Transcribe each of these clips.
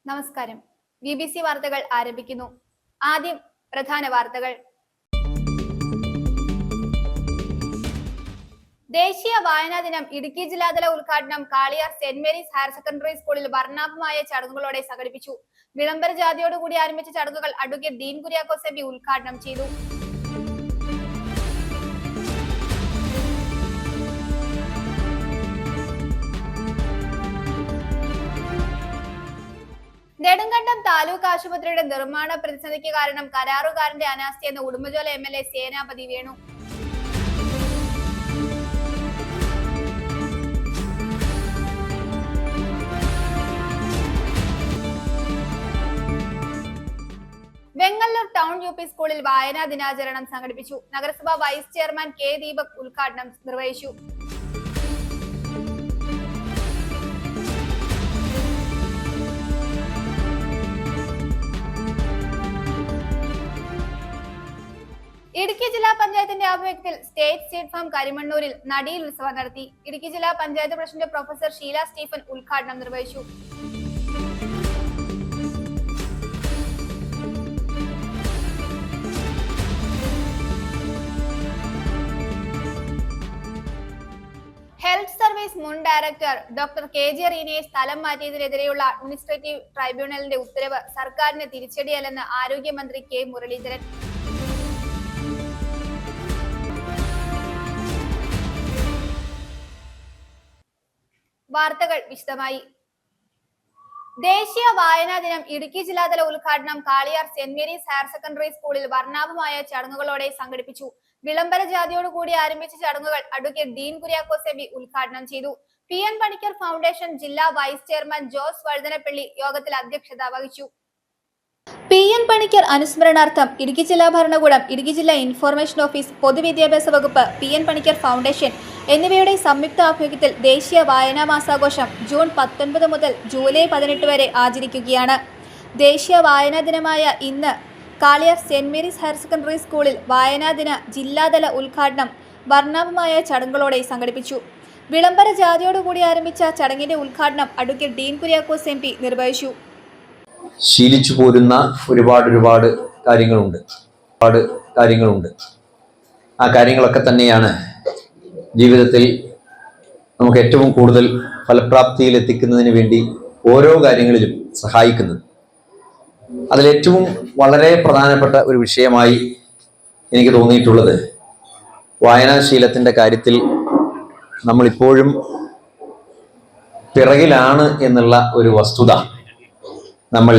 നമസ്കാരം. BBC വാർത്തകൾ ആരംഭിക്കുന്നു. ആദ്യം പ്രധാന വാർത്തകൾ. ദേശീയ വായനാ ദിനം ഇടുക്കി ജില്ലാതല ഉദ്ഘാടനം Kaliyar Saint Mary's higher secondary സ്കൂളിൽ വർണ്ണാഭമായ ചടങ്ങുകളോടെ സംഘടിപ്പിച്ചു. വിളംബര ജാഥയോടുകൂടി ആരംഭിച്ച ചടങ്ങുകൾ അഡ്വക്കേറ്റ് ഡീൻ കുര്യാക്കോസ് എം.പി. ഉദ്ഘാടനം ചെയ്തു. നെടുങ്കണ്ടം താലൂക്ക് ആശുപത്രിയുടെ നിർമ്മാണ പ്രതിസന്ധിക്ക് കാരണം കരാറുകാരന്റെ അനാസ്ഥയെന്ന് ഉടുമ്പൻചോല MLA സേനാപതി വേണു. വെങ്ങല്ലൂർ ടൗൺ UP സ്കൂളിൽ വായനാ ദിനാചരണം സംഘടിപ്പിച്ചു. നഗരസഭാ വൈസ് ചെയർമാൻ K. ദീപക് ഉദ്ഘാടനം നിർവഹിച്ചു. ഇടുക്കി ജില്ലാ പഞ്ചായത്തിന്റെ ആഭിമുഖ്യത്തിൽ സ്റ്റേറ്റ് സീഡ് ഫാം കരിമണ്ണൂരിൽ നടിയിൽ ഉത്സവം നടത്തി. ഇടുക്കി ജില്ലാ panchayat president professor Sheela Stephen ഉദ്ഘാടനം നിർവഹിച്ചു. ഹെൽത്ത് സർവീസ് മുൻ ഡയറക്ടർ ഡോക്ടർ KG റീനയെ സ്ഥലം മാറ്റിയതിനെതിരെയുള്ള അഡ്മിനിസ്ട്രേറ്റീവ് ട്രൈബ്യൂണലിന്റെ ഉത്തരവ് സർക്കാരിന് തിരിച്ചടിയല്ലെന്ന് ആരോഗ്യമന്ത്രി K. മുരളീധരൻ. വാർത്തകൾ വിശദമായി. ദേശീയ വായനാ ദിനം ഇടുക്കി ജില്ലാതല ഉദ്ഘാടനം Kaliyar Saint Mary's higher secondary സ്കൂളിൽ വർണ്ണാഭമായ ചടങ്ങുകളോടെ സംഘടിപ്പിച്ചു. വിളംബര ജാഥയോടുകൂടി ആരംഭിച്ച ചടങ്ങുകൾ അഡ്വക്കേറ്റ് ഡീൻ കുര്യാക്കോസ് എം.പി. ഉദ്ഘാടനം ചെയ്തു. PN പണിക്കർ ഫൗണ്ടേഷൻ ജില്ലാ വൈസ് ചെയർമാൻ ജോസ് വഴുതനപ്പള്ളി യോഗത്തിൽ അധ്യക്ഷത വഹിച്ചു. PN പണിക്കർ അനുസ്മരണാർത്ഥം ഇടുക്കി ജില്ലാ ഭരണകൂടം, ഇടുക്കി ജില്ലാ ഇൻഫോർമേഷൻ ഓഫീസ്, പൊതുവിദ്യാഭ്യാസ വകുപ്പ്, PN പണിക്കർ ഫൗണ്ടേഷൻ എന്നിവയുടെ സംയുക്ത ആഭിമുഖ്യത്തിൽ ദേശീയ വായനാ മാസാഘോഷം ജൂൺ 19 മുതൽ ജൂലൈ 18 വരെ ആചരിക്കുകയാണ്. ദേശീയ വായനാ ദിനമായ ഇന്ന് Kaliyar Saint Mary's higher secondary സ്കൂളിൽ വായനാ ദിന ജില്ലാതല ഉദ്ഘാടനം വർണ്ണാഭമായ ചടങ്ങുകളോടെ സംഘടിപ്പിച്ചു. വിളംബര ജാഥയോടുകൂടി ആരംഭിച്ച ചടങ്ങിന്റെ ഉദ്ഘാടനം അഡ്വക്കേറ്റ് ഡീൻ കുര്യാക്കോസ് MP. നിർവഹിച്ചു. ശീലിച്ചു പോരുന്ന ഒരുപാട് കാര്യങ്ങളുണ്ട്. ആ കാര്യങ്ങളൊക്കെ തന്നെയാണ് ജീവിതത്തിൽ നമുക്ക് ഏറ്റവും കൂടുതൽ ഫലപ്രാപ്തിയിൽ എത്തിക്കുന്നതിന് വേണ്ടി ഓരോ കാര്യങ്ങളിലും സഹായിക്കുന്നത്. അതിലേറ്റവും വളരെ പ്രധാനപ്പെട്ട ഒരു വിഷയമായി എനിക്ക് തോന്നിയിട്ടുള്ളത് വായനാശീലത്തിൻ്റെ കാര്യത്തിൽ നമ്മളിപ്പോഴും പിറകിലാണ് എന്നുള്ള ഒരു വസ്തുത നമ്മൾ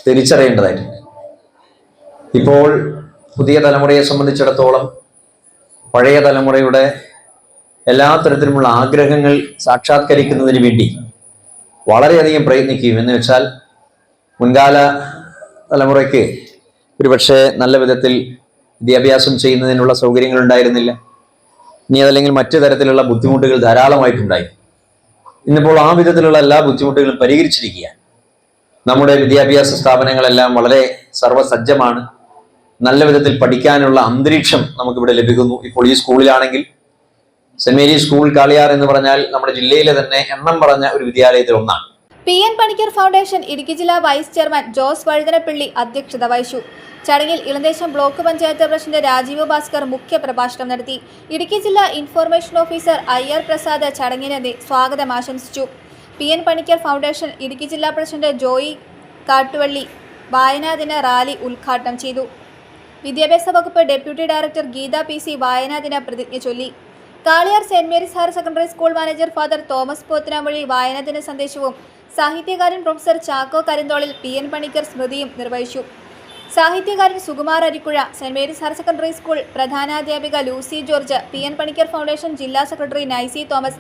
തിരിച്ചറിയേണ്ടതായിട്ടുണ്ട്. ഇപ്പോൾ പുതിയ തലമുറയെ സംബന്ധിച്ചിടത്തോളം പഴയ തലമുറയുടെ എല്ലാ തരത്തിലുമുള്ള ആഗ്രഹങ്ങൾ സാക്ഷാത്കരിക്കുന്നതിന് വേണ്ടി വളരെയധികം പ്രയത്നിക്കും. എന്ന് വെച്ചാൽ മുൻകാല തലമുറയ്ക്ക് ഒരുപക്ഷെ നല്ല വിധത്തിൽ വിദ്യാഭ്യാസം ചെയ്യുന്നതിനുള്ള സൗകര്യങ്ങൾ ഉണ്ടായിരുന്നില്ല. ഇനി അതല്ലെങ്കിൽ മറ്റു തരത്തിലുള്ള ബുദ്ധിമുട്ടുകൾ ധാരാളമായിട്ടുണ്ടായി. ഇന്നിപ്പോൾ ആ വിധത്തിലുള്ള എല്ലാ ബുദ്ധിമുട്ടുകളും പരിഹരിച്ചിരിക്കുകയാണ്. നമ്മുടെ വിദ്യാഭ്യാസ സ്ഥാപനങ്ങളെല്ലാം വളരെ സർവ്വസജ്ജമാണ്. നല്ല വിധത്തിൽ പഠിക്കാനുള്ള അന്തരീക്ഷം നമുക്കിവിടെ ലഭിക്കുന്നു. ഇപ്പോൾ ഈ സ്കൂളിലാണെങ്കിൽ സെന്റ് മേരീസ് സ്കൂൾ കാളിയാർ എന്ന് പറഞ്ഞാൽ നമ്മുടെ ജില്ലയിലെ തന്നെ എണ്ണം പറഞ്ഞ ഒരു വിദ്യാലയത്തിൽ ഒന്നാണ്. PN പണിക്കർ ഫൗണ്ടേഷൻ ഇടുക്കി ജില്ലാ വൈസ് ചെയർമാൻ ജോസ് വഴുതനപ്പള്ളി അധ്യക്ഷത വഹിച്ചു. ചടങ്ങിൽ ഇളന്തേശം ബ്ലോക്ക് പഞ്ചായത്ത് പ്രസിഡന്റ് രാജീവ് ഭാസ്കർ മുഖ്യ പ്രഭാഷണം നടത്തി. ഇടുക്കി ജില്ലാ ഇൻഫോർമേഷൻ ഓഫീസർ IR പ്രസാദ് ചടങ്ങിന് സ്വാഗതം ആശംസിച്ചു. PN പണിക്കർ ഫൗണ്ടേഷൻ ഇടുക്കി ജില്ലാ പ്രസിഡന്റ് ജോയി കാട്ടുവള്ളി വായനാ ദിന റാലി ഉദ്ഘാടനം ചെയ്തു. വിദ്യാഭ്യാസ വകുപ്പ് ഡെപ്യൂട്ടി ഡയറക്ടർ ഗീത PC വായനാ ദിന പ്രതിജ്ഞ ചൊല്ലി. Kaliyar Saint Mary's higher secondary school manager father Thomas Pothanavazhi വായനാ ദിന സന്ദേശവും സാഹിത്യകാരൻ പ്രൊഫസർ ചാക്കോ കരിന്തോളിൽ PN പണിക്കർ സ്മൃതിയും നിർവഹിച്ചു. സാഹിത്യകാരൻ Sukumar Arikkuzha, Saint Mary's higher secondary school പ്രധാനാധ്യാപിക Lucy George, PN Panicker foundation ജില്ലാ secretary Naisy Thomas,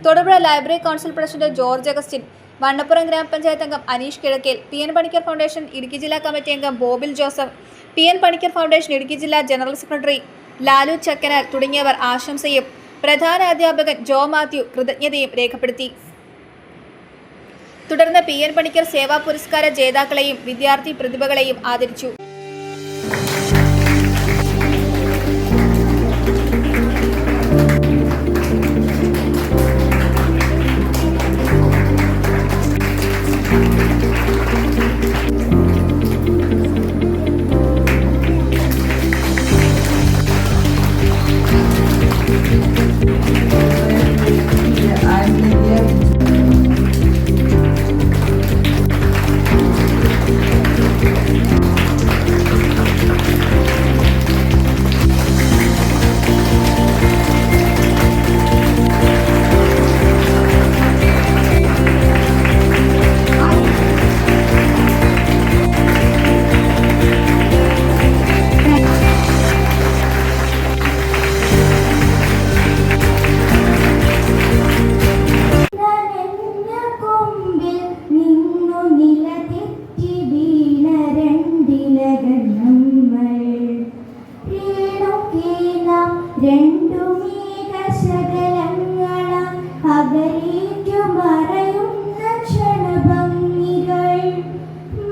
Thodupuzha library council president George Augustine, Vannappuram ഗ്രാമപഞ്ചായത്ത് അംഗം അനീഷ് കിഴക്കേൽ, PN പണിക്കർ ഫൗണ്ടേഷൻ ഇടുക്കി ജില്ലാ കമ്മിറ്റി അംഗം Bobil Joseph, PN Panicker foundation Idukki ജില്ലാ ജനറൽ സെക്രട്ടറി ലാലു ചക്കനാൽ തുടങ്ങിയവർ ആശംസയും പ്രധാന അധ്യാപകൻ ജോ മാത്യു കൃതജ്ഞതയും രേഖപ്പെടുത്തി. തുടർന്ന് PN പണിക്കർ സേവാ പുരസ്കാര ജേതാക്കളെയും വിദ്യാർത്ഥി പ്രതിഭകളെയും ആദരിച്ചു. രണ്ടുമേഘശകലങ്ങളാം അകലേറ്റു മറയുന്ന ക്ഷണഭംഗികൾ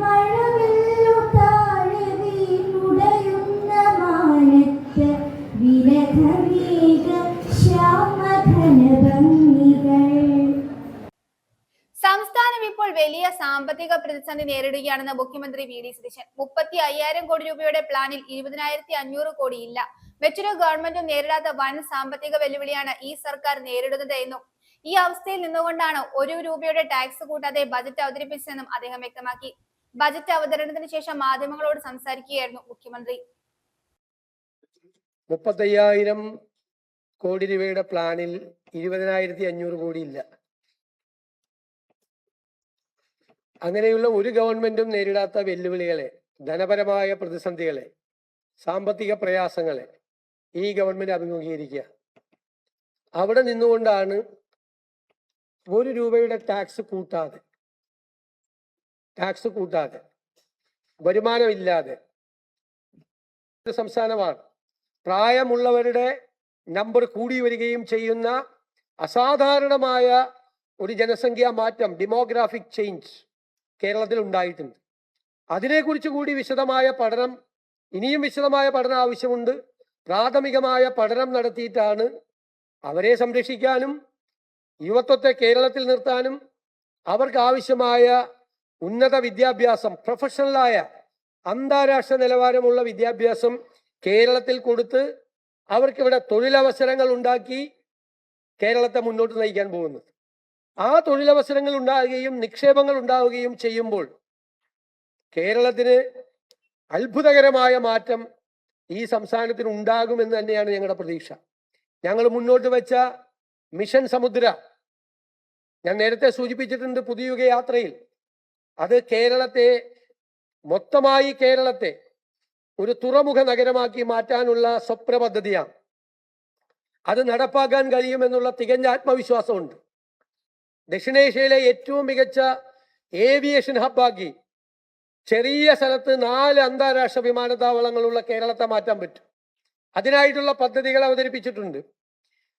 മഴവില്ലു താഴെ വീണുടയുന്ന മാനത്ത് വിരഹമേഘ ശ്യാമഘനഭംഗികൾ. സംസ്ഥാനം ഇപ്പോൾ വലിയ സാമ്പത്തിക പ്രതിസന്ധി നേരിടുകയാണെന്ന് മുഖ്യമന്ത്രി വി ഡി സതീശൻ. 35,000 കോടി രൂപയുടെ പ്ലാനിൽ 20,500 കോടി ഇല്ല. മറ്റൊരു ഗവൺമെന്റും നേരിടാത്ത വൻ സാമ്പത്തിക വെല്ലുവിളിയാണ് ഈ സർക്കാർ നേരിടുന്നത് എന്നും ഈ അവസ്ഥയിൽ നിന്നുകൊണ്ടാണ് ₹1 ടാക്സ് കൂട്ടാതെ ബജറ്റ് അവതരിപ്പിച്ചതെന്നും അദ്ദേഹം വ്യക്തമാക്കി. ബജറ്റ് അവതരണത്തിന് ശേഷം മാധ്യമങ്ങളോട് സംസാരിക്കുകയായിരുന്നു മുഖ്യമന്ത്രി. 35,000 കോടി രൂപയുടെ പ്ലാനിൽ 20,500 കോടി ഇല്ല. അങ്ങനെയുള്ള ഒരു ഗവൺമെന്റും നേരിടാത്ത വെല്ലുവിളികളെ, ധനപരമായ പ്രതിസന്ധികളെ, സാമ്പത്തിക പ്രയാസങ്ങളെ ഈ ഗവൺമെന്റ് അഭിമുഖീകരിക്കുക. അവിടെ നിന്നുകൊണ്ടാണ് ₹1 ടാക്സ് കൂട്ടാതെ വരുമാനമില്ലാതെ ഒരു സംസ്ഥാനമാണ്. പ്രായമുള്ളവരുടെ നമ്പർ കൂടി വരികയും ചെയ്യുന്ന അസാധാരണമായ ഒരു ജനസംഖ്യാ മാറ്റം, ഡെമോഗ്രാഫിക് ചേഞ്ച് കേരളത്തിൽ ഉണ്ടായിട്ടുണ്ട്. അതിനെക്കുറിച്ച് കൂടി ഇനിയും വിശദമായ പഠനം ആവശ്യമുണ്ട്. പ്രാഥമികമായ പഠനം നടത്തിയിട്ടാണ് അവരെ സംരക്ഷിക്കാനും യുവത്വത്തെ കേരളത്തിൽ നിർത്താനും അവർക്ക് ആവശ്യമായ ഉന്നത വിദ്യാഭ്യാസം, പ്രൊഫഷണലായ അന്താരാഷ്ട്ര നിലവാരമുള്ള വിദ്യാഭ്യാസം കേരളത്തിൽ കൊടുത്ത് അവർക്കിവിടെ തൊഴിലവസരങ്ങൾ ഉണ്ടാക്കി കേരളത്തെ മുന്നോട്ട് നയിക്കാൻ പോകുന്നത്. ആ തൊഴിലവസരങ്ങൾ ഉണ്ടാവുകയും നിക്ഷേപങ്ങൾ ഉണ്ടാവുകയും ചെയ്യുമ്പോൾ കേരളത്തിന് അത്ഭുതകരമായ മാറ്റം ഈ സംസ്ഥാനത്തിന് ഉണ്ടാകുമെന്ന് തന്നെയാണ് ഞങ്ങളുടെ പ്രതീക്ഷ. ഞങ്ങൾ മുന്നോട്ട് വെച്ച മിഷൻ സമുദ്ര, ഞാൻ നേരത്തെ സൂചിപ്പിച്ചിട്ടുണ്ട്, പുതിയുഗ യാത്രയിൽ അത് കേരളത്തെ ഒരു തുറമുഖ നഗരമാക്കി മാറ്റാനുള്ള സ്വപ്ന പദ്ധതിയാണ്. അത് നടപ്പാക്കാൻ കഴിയുമെന്നുള്ള തികഞ്ഞ ആത്മവിശ്വാസമുണ്ട്. ദക്ഷിണേഷ്യയിലെ ഏറ്റവും മികച്ച ഏവിയേഷൻ ഹബ്ബാക്കി ചെറിയ സ്ഥലത്ത് 4 അന്താരാഷ്ട്ര വിമാനത്താവളങ്ങളുള്ള കേരളത്തെ മാറ്റാൻ പറ്റും. അതിനായിട്ടുള്ള പദ്ധതികൾ അവതരിപ്പിച്ചിട്ടുണ്ട്.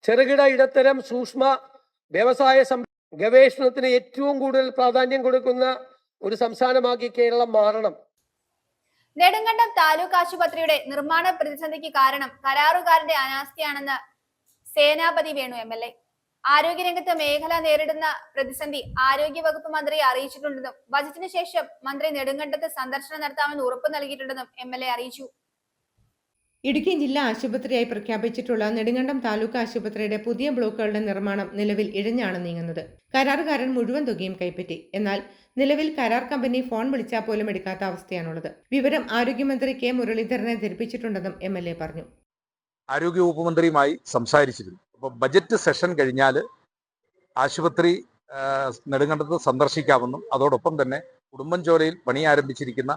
ചെറുകിട, ഇടത്തരം, സൂക്ഷ്മ വ്യവസായ ഗവേഷണത്തിന് ഏറ്റവും കൂടുതൽ പ്രാധാന്യം കൊടുക്കുന്ന ഒരു സംസ്ഥാനമാക്കി കേരളം മാറണം. നെടുങ്കണ്ടം താലൂക്ക് ആശുപത്രിയുടെ നിർമ്മാണ പ്രതിസന്ധിക്ക് കാരണം കരാറുകാരന്റെ അനാസ്ഥയാണെന്ന് സേനാപതി വേണു MLA. ആരോഗ്യരംഗത്ത് മേഖല നേരിടുന്ന പ്രതിസന്ധി ആരോഗ്യവകുപ്പ് മന്ത്രിയെ അറിയിച്ചിട്ടുണ്ടെന്നും ബജറ്റിന് ശേഷം മന്ത്രി നെടുങ്കണ്ടത്ത് സന്ദർശനം നടത്താമെന്ന് ഉറപ്പു നൽകിയിട്ടുണ്ടെന്നും MLA അറിയിച്ചു. ഇടുക്കി ജില്ലാ ആശുപത്രിയായി പ്രഖ്യാപിച്ചിട്ടുള്ള നെടുങ്കണ്ടം താലൂക്ക് ആശുപത്രിയുടെ പുതിയ ബ്ലോക്കുകളുടെ നിർമ്മാണം നിലവിൽ ഇഴഞ്ഞാണ് നീങ്ങുന്നത്. കരാറുകാരൻ മുഴുവൻ തുകയും കൈപ്പറ്റി. എന്നാൽ നിലവിൽ കരാർ കമ്പനി ഫോൺ വിളിച്ചാൽ പോലും എടുക്കാത്ത അവസ്ഥയാണുള്ളത്. വിവരം ആരോഗ്യമന്ത്രി കെ മുരളീധരനെ ധരിപ്പിച്ചിട്ടുണ്ടെന്നും MLA പറഞ്ഞു. ആരോഗ്യവകുപ്പ് മന്ത്രിയുമായി സംസാരിച്ചിരുന്നു. അപ്പോൾ ബജറ്റ് സെഷൻ കഴിഞ്ഞാൽ ആശുപത്രി നെടുങ്കണ്ടത്ത് സന്ദർശിക്കാമെന്നും അതോടൊപ്പം തന്നെ ഉടുമ്പൻചോലയിൽ പണി ആരംഭിച്ചിരിക്കുന്ന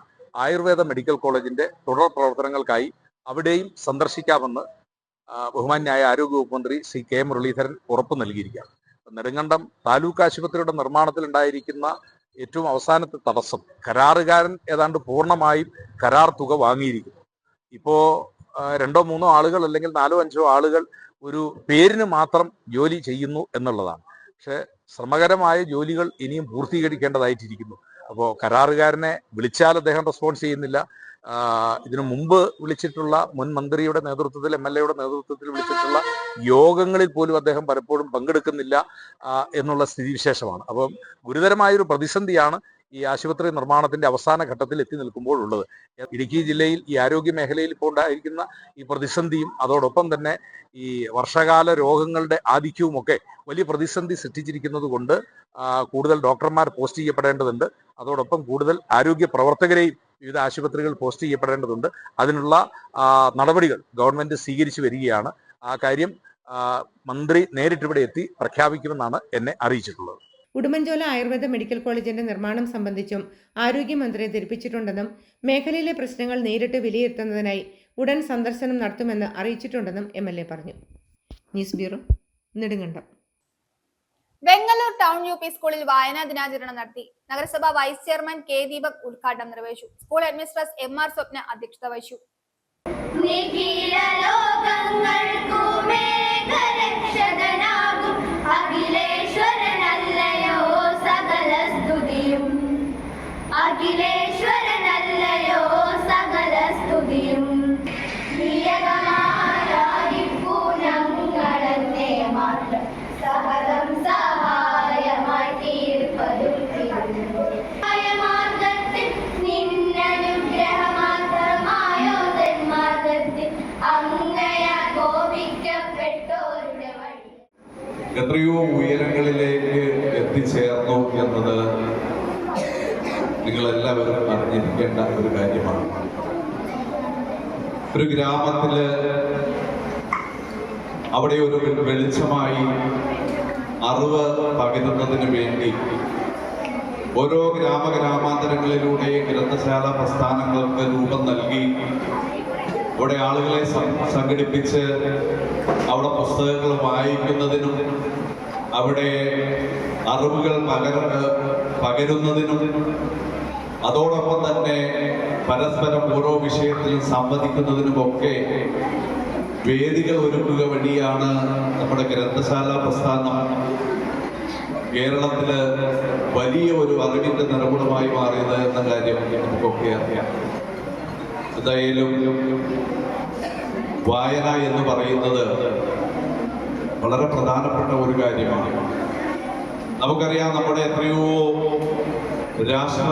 ആയുർവേദ മെഡിക്കൽ കോളേജിന്റെ തുടർ പ്രവർത്തനങ്ങൾക്കായി അവിടെയും സന്ദർശിക്കാമെന്ന് ബഹുമാന്യായ ആരോഗ്യവകുപ്പ് മന്ത്രി ശ്രീ കെ മുരളീധരൻ ഉറപ്പ് നൽകിയിരിക്കുകയാണ്. നെടുങ്കണ്ടം താലൂക്ക് ആശുപത്രിയുടെ നിർമ്മാണത്തിൽ ഉണ്ടായിരിക്കുന്ന ഏറ്റവും അവസാനത്തെ തടസ്സം, കരാറുകാരൻ ഏതാണ്ട് പൂർണ്ണമായും കരാർ തുക വാങ്ങിയിരിക്കുന്നു. ഇപ്പോൾ 2-3 ആളുകൾ അല്ലെങ്കിൽ 4-5 ആളുകൾ ഒരു പേരിന് മാത്രം ജോലി ചെയ്യുന്നു എന്നുള്ളതാണ്. പക്ഷെ ശ്രമകരമായ ജോലികൾ ഇനിയും പൂർത്തീകരിക്കേണ്ടതായിട്ടിരിക്കുന്നു. അപ്പോൾ കരാറുകാരനെ വിളിച്ചാൽ അദ്ദേഹം റെസ്പോൺസ് ചെയ്യുന്നില്ല. ഇതിനു മുമ്പ് വിളിച്ചിട്ടുള്ള മുൻ മന്ത്രിയുടെ നേതൃത്വത്തിൽ, MLAയുടെ നേതൃത്വത്തിൽ വിളിച്ചിട്ടുള്ള യോഗങ്ങളിൽ പോലും അദ്ദേഹം പലപ്പോഴും പങ്കെടുക്കുന്നില്ല എന്നുള്ള സ്ഥിതിവിശേഷമാണ്. അപ്പം ഗുരുതരമായൊരു പ്രതിസന്ധിയാണ് ഈ ആശുപത്രി നിർമ്മാണത്തിന്റെ അവസാന ഘട്ടത്തിൽ എത്തി നിൽക്കുമ്പോഴുള്ളത്. ഇടുക്കി ജില്ലയിൽ ഈ ആരോഗ്യ മേഖലയിൽ ഇപ്പോൾ ഉണ്ടായിരിക്കുന്ന ഈ പ്രതിസന്ധിയും അതോടൊപ്പം തന്നെ ഈ വർഷകാല രോഗങ്ങളുടെ ആധിക്യവുമൊക്കെ വലിയ പ്രതിസന്ധി സൃഷ്ടിച്ചിരിക്കുന്നത് കൊണ്ട് കൂടുതൽ ഡോക്ടർമാർ പോസ്റ്റ് ചെയ്യപ്പെടേണ്ടതുണ്ട്. അതോടൊപ്പം കൂടുതൽ ആരോഗ്യ പ്രവർത്തകരെയും വിവിധ ആശുപത്രികൾ പോസ്റ്റ് ചെയ്യപ്പെടേണ്ടതുണ്ട്. അതിനുള്ള നടപടികൾ ഗവൺമെന്റ് സ്വീകരിച്ചു വരികയാണ്. ആ കാര്യം മന്ത്രി നേരിട്ടിവിടെ എത്തി പ്രഖ്യാപിക്കുമെന്നാണ് എന്നെ അറിയിച്ചിട്ടുള്ളത്. ഉടുമ്പൻചോല ആയുർവേദ മെഡിക്കൽ കോളേജിന്റെ നിർമ്മാണം സംബന്ധിച്ചും ആരോഗ്യമന്ത്രിയെ ധരിപ്പിച്ചിട്ടുണ്ടെന്നും മേഖലയിലെ പ്രശ്നങ്ങൾ നേരിട്ട് വിലയിരുത്തുന്നതിനായി ഉടൻ സന്ദർശനം നടത്തുമെന്ന് അറിയിച്ചിട്ടുണ്ടെന്നും MLA പറഞ്ഞു. News bureau, Nedumkandam. Vengallur town UP സ്കൂളിൽ വായനാ ദിനാചരണം നടത്തി. നഗരസഭാ വൈസ് ചെയർമാൻ കെ ദീപക് ഉദ്ഘാടനം നിർവഹിച്ചു. സ്കൂൾ ഹെഡ്മിസ്ട്രസ് MR സ്വപ്ന അധ്യക്ഷത വഹിച്ചു. എത്രയോ ഉയരങ്ങളിലേക്ക് എത്തിച്ചേർന്നു എന്നത് നിങ്ങളെല്ലാവരും അറിഞ്ഞിരിക്കേണ്ട ഒരു കാര്യമാണ്. ഒരു ഗ്രാമത്തില് അവിടെ ഒരു വെളിച്ചമായി അറിവ് പകരുന്നതിന് വേണ്ടി ഓരോ ഗ്രാമഗ്രാമാന്തരങ്ങളിലൂടെയും ഗ്രന്ഥശാല പ്രസ്ഥാനങ്ങൾക്ക് രൂപം നൽകി അവിടെ ആളുകളെ സംഘടിപ്പിച്ച് അവിടെ പുസ്തകങ്ങൾ വായിക്കുന്നതിനും അവിടെ അറിവുകൾ പകരുന്നതിനും അതോടൊപ്പം തന്നെ പരസ്പരം ഓരോ വിഷയത്തിലും സംവദിക്കുന്നതിനുമൊക്കെ വേദികൾ ഒരുക്കുക വഴിയാണ് നമ്മുടെ ഗ്രന്ഥശാല പ്രസ്ഥാനം കേരളത്തില് വലിയ ഒരു അറിവിന്റെ നിറകുടമായി മാറിയത് എന്ന കാര്യം നമുക്കൊക്കെ അറിയാം. എന്തായാലും വായന എന്ന് പറയുന്നത് വളരെ പ്രധാനപ്പെട്ട ഒരു കാര്യമാണ്. നമുക്കറിയാം, നമ്മുടെ എത്രയോ രാഷ്ട്ര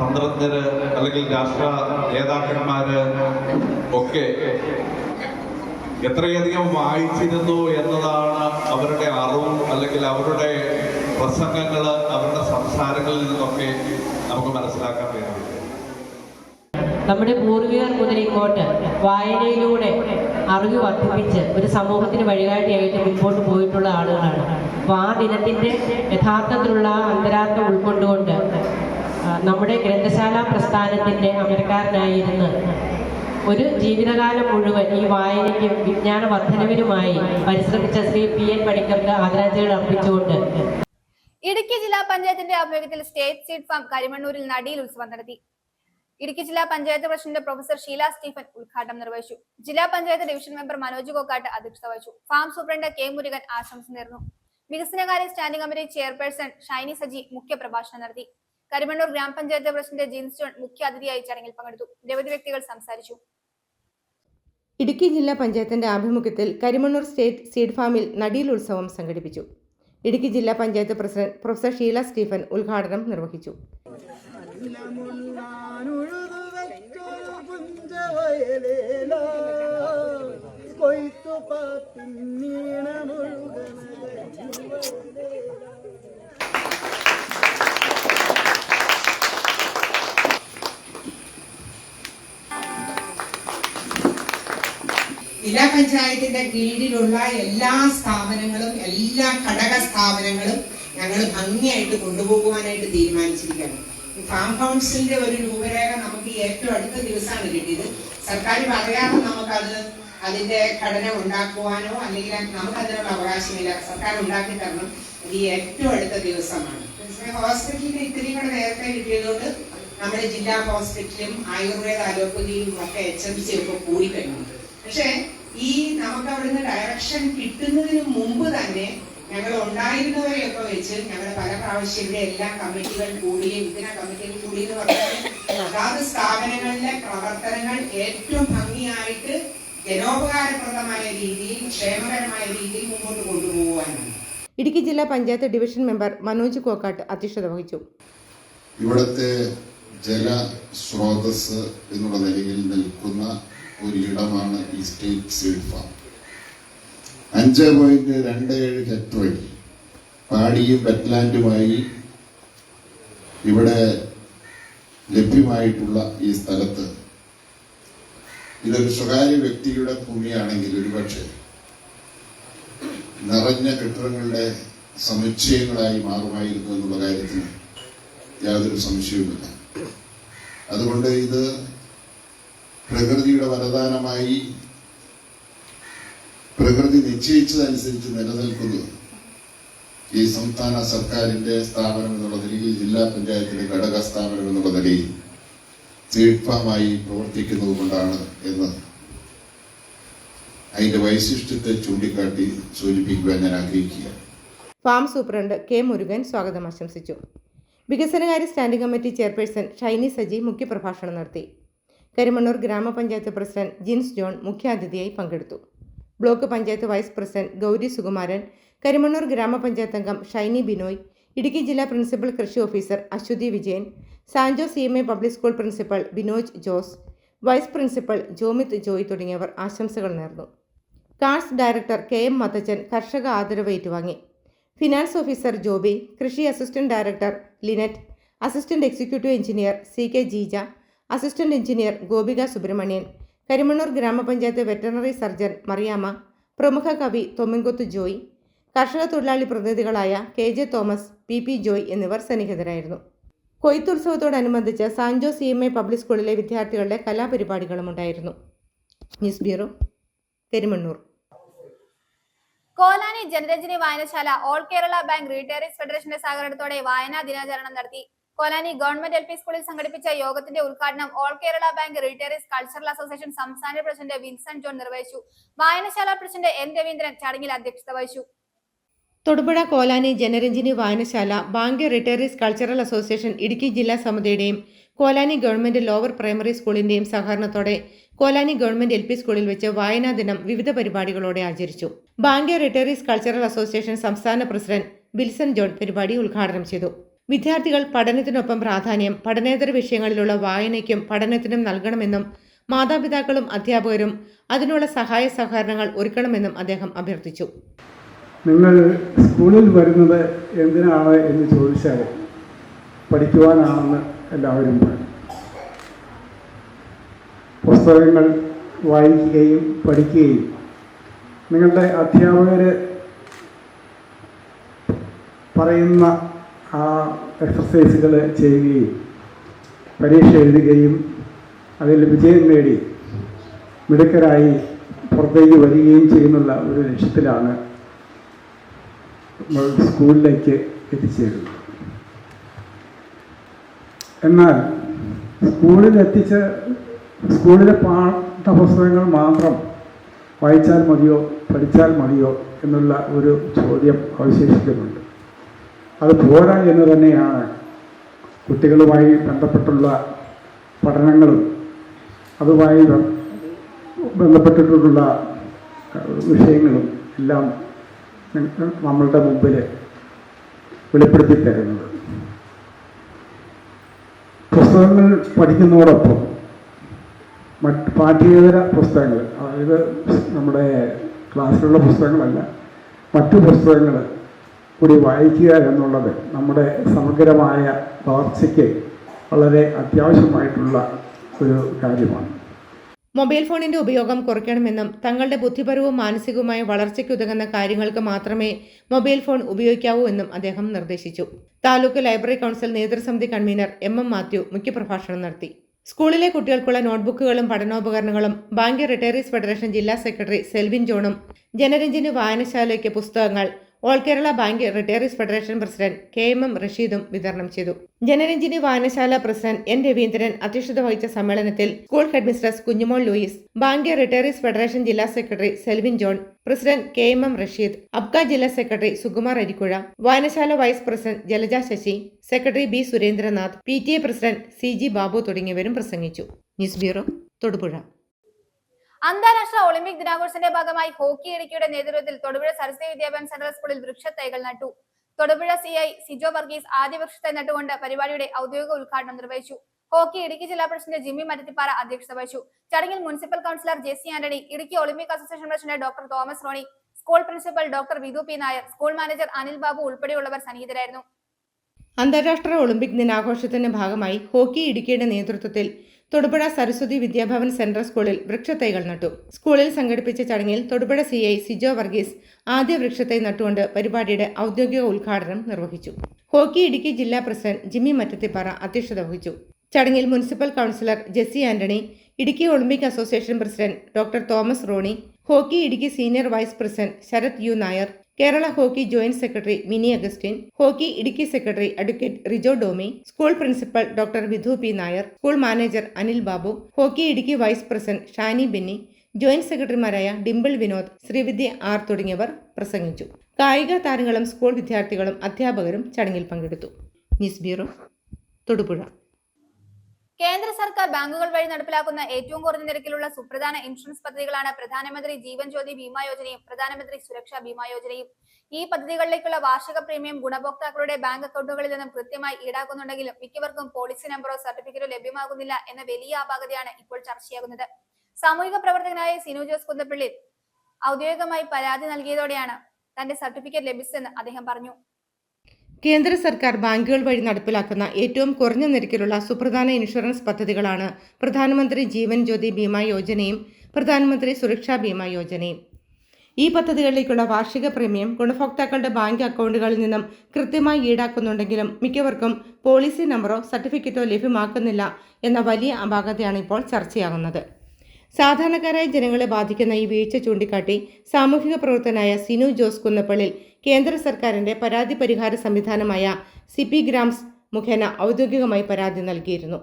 തന്ത്രജ്ഞര് അല്ലെങ്കിൽ രാഷ്ട്ര നേതാക്കന്മാര് ഒക്കെ എത്രയധികം വായിച്ചിരുന്നു എന്നതാണ് അവരുടെ അറിവും അല്ലെങ്കിൽ അവരുടെ പ്രസംഗങ്ങൾ, അവരുടെ സംസാരങ്ങളിൽ നിന്നൊക്കെ നമുക്ക് മനസ്സിലാക്കാൻ കഴിയും. നമ്മുടെ പൂർവികർ മുതൽ ഇങ്ങോട്ട് വായനയിലൂടെ അറിവ് വർദ്ധിപ്പിച്ച് ഒരു സമൂഹത്തിന് വഴികാട്ടിയായിട്ട് മുൻപോട്ട് പോയിട്ടുള്ള ആളുകളാണ്. അപ്പോൾ ആ ദിനത്തിൻ്റെ യഥാർത്ഥത്തിലുള്ള അന്തരാർത്ഥം ഉൾക്കൊണ്ടുകൊണ്ട് നമ്മുടെ ഗ്രന്ഥശാല പ്രസ്ഥാനത്തിൻ്റെ അമരക്കാരനായിരുന്ന് ഒരു ജീവിതകാലം മുഴുവൻ ഈ വായനയ്ക്കും വിജ്ഞാന വർധനവിനുമായി പരിശ്രമിച്ച ശ്രീ PN പണിക്കർക്ക് ആദരാഞ്ജലികൾ അർപ്പിച്ചുകൊണ്ട് ഇടുക്കി ജില്ലാ പഞ്ചായത്തിന്റെ ആഭിമുഖ്യത്തിൽ സ്റ്റേറ്റ് സീഡ് ഫാം കരിമണ്ണൂരിൽ നടീൽ ഉത്സവം നടത്തി. ഇടുക്കി ജില്ലാ panchayat president professor Sheela Stephen ഉദ്ഘാടനം നിർവഹിച്ചു. ജില്ലാ പഞ്ചായത്ത് ഡിവിഷൻ മെമ്പർ മനോജ് കോക്കാട്ട് അധ്യക്ഷത വഹിച്ചു. ഫാം സൂപ്രണ്ട് K മുരുകൻ ആശംസ നേർന്നു. വികസനകാര്യ standing committee chairperson Shiny Saji മുഖ്യപ്രഭാഷണം നടത്തി. കരിമണ്ണൂർ ഗ്രാമപഞ്ചായത്ത് പ്രസിഡന്റ് ജിൻസ് ജോൺ മുഖ്യ അതിഥിയായി ചടങ്ങിൽ പങ്കെടുത്തു. നിരവധി വ്യക്തികൾ സംസാരിച്ചു. ഇടുക്കി ജില്ലാ പഞ്ചായത്തിന്റെ ആഭിമുഖ്യത്തിൽ കരിമണ്ണൂർ സ്റ്റേറ്റ് സീഡ് ഫാമിൽ നടീൽ ഉത്സവം സംഘടിപ്പിച്ചു. ഇടുക്കി ജില്ലാ panchayat president professor Sheela Stephen ഉദ്ഘാടനം നിർവഹിച്ചു. ജില്ലാ പഞ്ചായത്തിന്റെ കീഴിലുള്ള എല്ലാ സ്ഥാപനങ്ങളും എല്ലാ ഘടക സ്ഥാപനങ്ങളും ഞങ്ങൾ ഭംഗിയായിട്ട് കൊണ്ടുപോകുവാനായിട്ട് തീരുമാനിച്ചിരിക്കുകയാണ്. ഫാം കൗൺസിലിന്റെ ഒരു രൂപരേഖ നമുക്ക് ഏറ്റവും അടുത്ത ദിവസമാണ് കിട്ടിയത്. സർക്കാർ പറയാതെ നമുക്കത് അതിന്റെ ഘടന ഉണ്ടാക്കുവാനോ അല്ലെങ്കിൽ നമുക്കതിനുള്ള അവകാശമില്ല. സർക്കാർ ഉണ്ടാക്കി തരണം. ഇത് ഏറ്റവും അടുത്ത ദിവസമാണ്. ഹോസ്പിറ്റലിന്റെ ഇത്തിരി കൂടെ നേരത്തെ കിട്ടിയതുകൊണ്ട് നമ്മുടെ ജില്ലാ ഹോസ്പിറ്റലും ആയുർവേദ അലോപ്പതിയും ഒക്കെ HMC ഒക്കെ കൂടിക്കഴിഞ്ഞു. പക്ഷെ ഈ നമുക്ക് അവിടുന്ന് ഡയറക്ഷൻ കിട്ടുന്നതിന് മുമ്പ് തന്നെ ഞങ്ങൾ ഉണ്ടായിരുന്നവരെയൊക്കെ വെച്ച് ഞങ്ങൾ പല പ്രാവശ്യം ഇവിടെ എല്ലാ കമ്മിറ്റികൾ കൂടിയും വിഘടന കമ്മിറ്റികൾ കൂടി എന്ന് പറഞ്ഞാൽ അതാത് സ്ഥാപനങ്ങളിലെ പ്രവർത്തനങ്ങൾ ഏറ്റവും ഭംഗിയായിട്ട് ജനോപകാരപ്രദമായ രീതിയിൽ ക്ഷേമകരമായ രീതിയിൽ മുമ്പോട്ട് കൊണ്ടുപോകുവാനാണ്. ഇടുക്കി ജില്ലാ പഞ്ചായത്ത് ഡിവിഷൻ മെമ്പർ മനോജ് കോക്കാട്ട് അധ്യക്ഷത വഹിച്ചു. ഇവിടുത്തെ ജലസ്രോതസ് എന്നുള്ള നിലയിൽ നിൽക്കുന്ന ഒരിടമാണ് ഈ സ്റ്റേറ്റ് സീഡ് ഫാം. 5.27 ഹെക്ടറിൽ പാടിയും വെറ്റ്ലാൻഡുമായി ഇവിടെ ലഭ്യമായിട്ടുള്ള ഈ സ്ഥലത്ത് ഇതൊരു സ്വകാര്യ വ്യക്തിയുടെ ഭൂമിയാണെങ്കിൽ ഒരുപക്ഷെ നിറഞ്ഞ കെട്ടിടങ്ങളുടെ സമുച്ചയങ്ങളായി മാറുമായിരുന്നു എന്നുള്ള കാര്യത്തിന് യാതൊരു സംശയവുമില്ല. അതുകൊണ്ട് ഇത് പ്രകൃതിയുടെ വരദാനമായി പ്രകൃതി നിശ്ചയിച്ചതനുസരിച്ച് നിലനിൽക്കുന്നത് ഈ സംസ്ഥാന സർക്കാരിന്റെ സ്ഥാപനം എന്നുള്ള നിലയിൽ ജില്ലാ പഞ്ചായത്തിന്റെ ഘടക സ്ഥാപനം എന്നുള്ള നിലയിൽ സീഡ് ഫാമായി പ്രവർത്തിക്കുന്നത് കൊണ്ടാണ് എന്ന് അതിന്റെ വൈശിഷ്ട്യത്തെ ചൂണ്ടിക്കാട്ടി സൂചിപ്പിക്കുവാൻ ഞാൻ ആഗ്രഹിക്കുക. ഫാം സൂപ്രണ്ട് K മുരുകൻ സ്വാഗതം ആശംസിച്ചു. വികസനകാര്യ standing committee chairperson Shiny Saji മുഖ്യപ്രഭാഷണം നടത്തി. കരിമണ്ണൂർ ഗ്രാമപഞ്ചായത്ത് പ്രസിഡന്റ് ജിൻസ് ജോൺ മുഖ്യാതിഥിയായി പങ്കെടുത്തു. Block panchayat vice president Gauri Sukumaran, Karimannoor ഗ്രാമപഞ്ചായത്ത് അംഗം ഷൈനി ബിനോയ്, ഇടുക്കി ജില്ലാ പ്രിൻസിപ്പൽ കൃഷി officer Aswathy Vijayan, Sanjo CMA public school principal Binoj Jose, vice principal Jomith Joy തുടങ്ങിയവർ ആശംസകൾ നേർന്നു. കാർസ് ഡയറക്ടർ KM മത്തച്ചൻ കർഷക ആദരവ് ഏറ്റുവാങ്ങി. ഫിനാൻസ് ഓഫീസർ ജോബി, കൃഷി assistant director Lynette, assistant executive engineer CK Jeeja, assistant engineer Gopika Subramanian, Karimannoor ഗ്രാമപഞ്ചായത്ത് വെറ്ററിനറി സർജൻ മറിയാമ്മ, പ്രമുഖ കവി തൊമ്മിൻകുത്ത് ജോയ്, കർഷക തൊഴിലാളി പ്രതിനിധികളായ KJ തോമസ്, PP ജോയ് എന്നിവർ സന്നിഹിതരായിരുന്നു. കൊയ്ത്തുത്സവത്തോടനുബന്ധിച്ച് സാൻജോ CMA പബ്ലിക് സ്കൂളിലെ വിദ്യാർത്ഥികളുടെ കലാപരിപാടികളും ഉണ്ടായിരുന്നു. News bureau, Karimannoor. കോലാനി ജനരഞ്ജനി വായനശാല ഓൾ കേരള ബാങ്ക് റീറ്റെയിലേഴ്സ് ഫെഡറേഷന്റെ സഹകരണത്തോടെ വായനാ ദിനാചരണം നടത്തി. കോലാനി ഗവൺമെന്റ് LP സ്കൂളിൽ സംഘടിപ്പിച്ച യോഗത്തിന്റെ ഉദ്ഘാടനം all Kerala bank retailers cultural association സംസ്ഥാന പ്രസിഡന്റ് വിൻസെന്റ് ജോൺ നിർവഹിച്ചു. വായനശാല പ്രസിഡന്റ് N രവീന്ദ്രൻ ചടങ്ങിൽ അധ്യക്ഷത വഹിച്ചു. തൊടുപുഴ കോലാനി ജനരഞ്ജനി വായനശാല bank retirees cultural association Idukki ജില്ലാ സമിതിയുടെയും കോലാനി ഗവൺമെന്റ് ലോവർ പ്രൈമറി സ്കൂളിന്റെയും സഹകരണത്തോടെ കോലാനി ഗവൺമെന്റ് LP സ്കൂളിൽ വെച്ച് വായനാ ദിനം വിവിധ പരിപാടികളോടെ ആചരിച്ചു. ബാങ്ക് റിട്ടയറീസ് കൾച്ചറൽ അസോസിയേഷൻ സംസ്ഥാന പ്രസിഡന്റ് വിൽസൺ ജോൺ പരിപാടി ഉദ്ഘാടനം ചെയ്തു. വിദ്യാർത്ഥികൾ പഠനത്തിനൊപ്പം പ്രാധാന്യം പഠനേതര വിഷയങ്ങളിലുള്ള വായനയ്ക്കും പഠനത്തിനും നൽകണമെന്നും മാതാപിതാക്കളും അധ്യാപകരും അതിനുള്ള സഹായ സഹകരണങ്ങൾ ഒരുക്കണമെന്നും അദ്ദേഹം അഭ്യർത്ഥിച്ചു. നിങ്ങൾ സ്കൂളിൽ വരുന്നത് എന്തിനാണ് എന്ന് ചോദിച്ചാൽ പഠിക്കുവാനാണെന്ന് എല്ലാവരും പറയും. പുസ്തകങ്ങൾ വായിക്കുകയും പഠിക്കുകയും നിങ്ങളുടെ അധ്യാപകർ പറയുന്ന ആ എക്സസൈസുകൾ ചെയ്യുകയും പരീക്ഷ എഴുതുകയും അതിൽ വിജയം നേടി മിടുക്കരായി പുറത്തേക്ക് വരികയും ചെയ്യുന്നുള്ള ഒരു ലക്ഷ്യത്തിലാണ് സ്കൂളിലേക്ക് എത്തിച്ചേരുന്നത്. എന്നാൽ സ്കൂളിലെ പാഠപുസ്തകങ്ങൾ മാത്രം വായിച്ചാൽ മതിയോ പഠിച്ചാൽ മതിയോ എന്നുള്ള ഒരു ചോദ്യം അവശേഷിക്കുന്നുണ്ട്. അത് പോരാ എന്ന് തന്നെയാണ് കുട്ടികളുമായി ബന്ധപ്പെട്ടുള്ള പഠനങ്ങളും അതുമായി ബന്ധപ്പെട്ടിട്ടുള്ള വിഷയങ്ങളും എല്ലാം നമ്മളുടെ മുമ്പിൽ വെളിപ്പെടുത്തി തരുന്നത്. പുസ്തകങ്ങൾ പഠിക്കുന്നതോടൊപ്പം മറ്റ് പാഠ്യേതര പുസ്തകങ്ങൾ, അതായത് നമ്മുടെ ക്ലാസ്സിലുള്ള പുസ്തകങ്ങളല്ല, മറ്റു പുസ്തകങ്ങൾ കൂടി വായിക്കുക എന്നുള്ളത് നമ്മുടെ സമഗ്രമായ വളർച്ചയ്ക്ക് വളരെ അത്യാവശ്യമായിട്ടുള്ള ഒരു കാര്യമാണ്. മൊബൈൽ ഫോണിന്റെ ഉപയോഗം കുറയ്ക്കണമെന്നും തങ്ങളുടെ ബുദ്ധിപരവും മാനസികവുമായ വളർച്ചയ്ക്കുതകുന്ന കാര്യങ്ങൾക്ക് മാത്രമേ മൊബൈൽ ഫോൺ ഉപയോഗിക്കാവൂ എന്നും അദ്ദേഹം നിർദ്ദേശിച്ചു. താലൂക്ക് ലൈബ്രറി കൗൺസിൽ നേതൃസമിതി കൺവീനർ MM മാത്യു മുഖ്യപ്രഭാഷണം നടത്തി. സ്കൂളിലെ കുട്ടികൾക്കുള്ള നോട്ട്ബുക്കുകളും പഠനോപകരണങ്ങളും ബാങ്ക് റിട്ടയറീസ് ഫെഡറേഷൻ ജില്ലാ സെക്രട്ടറി സെൽവിൻ ജോണും ജനരഞ്ജനി വായനശാലയ്ക്ക് പുസ്തകങ്ങൾ all Kerala bank retirees federation president KMM റഷീദും വിതരണം ചെയ്തു. ജനരഞ്ജനി വായനശാല പ്രസിഡന്റ് N രവീന്ദ്രൻ അധ്യക്ഷത വഹിച്ച സമ്മേളനത്തിൽ school headmistress Kunjumol Louis, bank retirees federation ജില്ലാ secretary Selvin John, president KMM Rasheed, അബ്ക ജില്ലാ സെക്രട്ടറി സുകുമാർ അരിക്കുഴ, വായനശാല vice president Jalaja Sasi, secretary B Surendranath, PTA president CG Babu തുടങ്ങിയവരും പ്രസംഗിച്ചു. News bureau, Thodupuzha. അന്താരാഷ്ട്ര ഒളിമ്പിക് ദിനാഘോഷത്തിന്റെ ഭാഗമായി ഹോക്കി ഇടുക്കിയുടെ നേതൃത്വത്തിൽ തൊടുപുഴ സരസ്വതി വിദ്യാഭ്യാസ സെൻട്രൽ സ്കൂളിൽ വൃക്ഷത്തൈകൾ നട്ടു. തൊടുപുഴ CI സിജോ വർഗീസ് ആദ്യ വൃക്ഷത്തൈ നട്ടുകൊണ്ട് പരിപാടിയുടെ ഔദ്യോഗിക ഉദ്ഘാടനം നിർവഹിച്ചു. ഹോക്കി ഇടുക്കി ജില്ലാ പ്രസിഡന്റ് ജിമ്മി മറ്റത്തിപ്പാറ അധ്യക്ഷത വഹിച്ചു. ചടങ്ങിൽ municipal councillor JC Antony, Idukki Olympic association president doctor Thomas Ronnie, school principal doctor Vidhu P Nair, school manager Anil Babu ഉൾപ്പെടെയുള്ളവർ സന്നിഹിതരായിരുന്നു. അന്താരാഷ്ട്ര ഒളിമ്പിക് ദിനാഘോഷത്തിന്റെ ഭാഗമായി ഹോക്കി ഇടുക്കിയുടെ നേതൃത്വത്തിൽ തൊടുപുഴ സരസ്വതി വിദ്യാഭവൻ സെൻട്രൽ സ്കൂളിൽ വൃക്ഷത്തൈകൾ നട്ടു. സ്കൂളിൽ സംഘടിപ്പിച്ച ചടങ്ങിൽ തൊടുപുഴ CI സിജോ വർഗീസ് ആദ്യ വൃക്ഷത്തൈ നട്ടുകൊണ്ട് പരിപാടിയുടെ ഔദ്യോഗിക ഉദ്ഘാടനം നിർവഹിച്ചു. ഹോക്കി ഇടുക്കി ജില്ലാ പ്രസിഡന്റ് ജിമ്മി മറ്റത്തിപ്പാറ അധ്യക്ഷത വഹിച്ചു. ചടങ്ങിൽ municipal councillor JC Antony, Idukki Olympic association president doctor Thomas Roni, hockey Idukki senior vice president Sarath U Nair, Kerala hockey joint secretary Mini Augustine, hockey Idukki secretary advocate Rijo Domi, school principal doctor Vidhu P Nair, school manager Anil Babu, hockey Idukki vice president Shani Benny, joint സെക്രട്ടറിമാരായ Dimple Vinod, Srividya R തുടങ്ങിയവർ പ്രസംഗിച്ചു. കായിക താരങ്ങളും school വിദ്യാർത്ഥികളും അധ്യാപകരും ചടങ്ങിൽ പങ്കെടുത്തു. News bureau, Thodupuzha. കേന്ദ്ര സർക്കാർ ബാങ്കുകൾ വഴി നടപ്പിലാക്കുന്ന ഏറ്റവും കുറഞ്ഞ നിരക്കിലുള്ള സുപ്രധാന ഇൻഷുറൻസ് പദ്ധതികളാണ് പ്രധാനമന്ത്രി ജീവൻ ജ്യോതി ബീമാ യോജനയും പ്രധാനമന്ത്രി സുരക്ഷാ ബീമാ യോജനയും. ഈ പദ്ധതികളിലേക്കുള്ള വാർഷിക പ്രീമിയം ഗുണഭോക്താക്കളുടെ ബാങ്ക് അക്കൗണ്ടുകളിൽ നിന്നും കൃത്യമായി ഈടാക്കുന്നുണ്ടെങ്കിലും മിക്കവർക്കും പോളിസി നമ്പറോ സർട്ടിഫിക്കറ്റോ ലഭ്യമാകുന്നില്ല എന്ന വലിയ അപാകതയാണ് ഇപ്പോൾ ചർച്ചയാകുന്നത്. സാമൂഹിക പ്രവർത്തകനായ സിനു ജോസ് കുന്തപ്പള്ളി ഔദ്യോഗികമായി പരാതി നൽകിയതോടെയാണ് തന്റെ സർട്ടിഫിക്കറ്റ് ലഭിച്ചതെന്ന് അദ്ദേഹം പറഞ്ഞു. കേന്ദ്ര സർക്കാർ ബാങ്കുകൾ വഴി നടപ്പിലാക്കുന്ന ഏറ്റവും കുറഞ്ഞ നിരക്കിലുള്ള സുപ്രധാന ഇൻഷുറൻസ് പദ്ധതികളാണ് പ്രധാനമന്ത്രി ജീവൻ ജ്യോതി ബീമാ യോജനയും പ്രധാനമന്ത്രി സുരക്ഷാ ബീമാ യോജനയും. ഈ പദ്ധതികളിലേക്കുള്ള വാർഷിക പ്രീമിയം ഗുണഭോക്താക്കളുടെ ബാങ്ക് അക്കൗണ്ടുകളിൽ നിന്നും കൃത്യമായി ഈടാക്കുന്നുണ്ടെങ്കിലും മിക്കവർക്കും പോളിസി നമ്പറോ സർട്ടിഫിക്കറ്റോ ലഭ്യമാക്കുന്നില്ല എന്ന വലിയ അപാകതയാണ് ഇപ്പോൾ ചർച്ചയാകുന്നത്. സാധാരണക്കാരായ ജനങ്ങളെ ബാധിക്കുന്ന ഈ വീഴ്ച ചൂണ്ടിക്കാട്ടി സാമൂഹിക പ്രവർത്തകനായ സിനു ജോസ് കുന്നപ്പള്ളിൽ കേന്ദ്ര സർക്കാരിന്റെ പരാതി പരിഹാര സംവിധാനമായ CP ഗ്രാംസ് മുഖേന ഔദ്യോഗികമായി പരാതി നൽകിയിരുന്നു.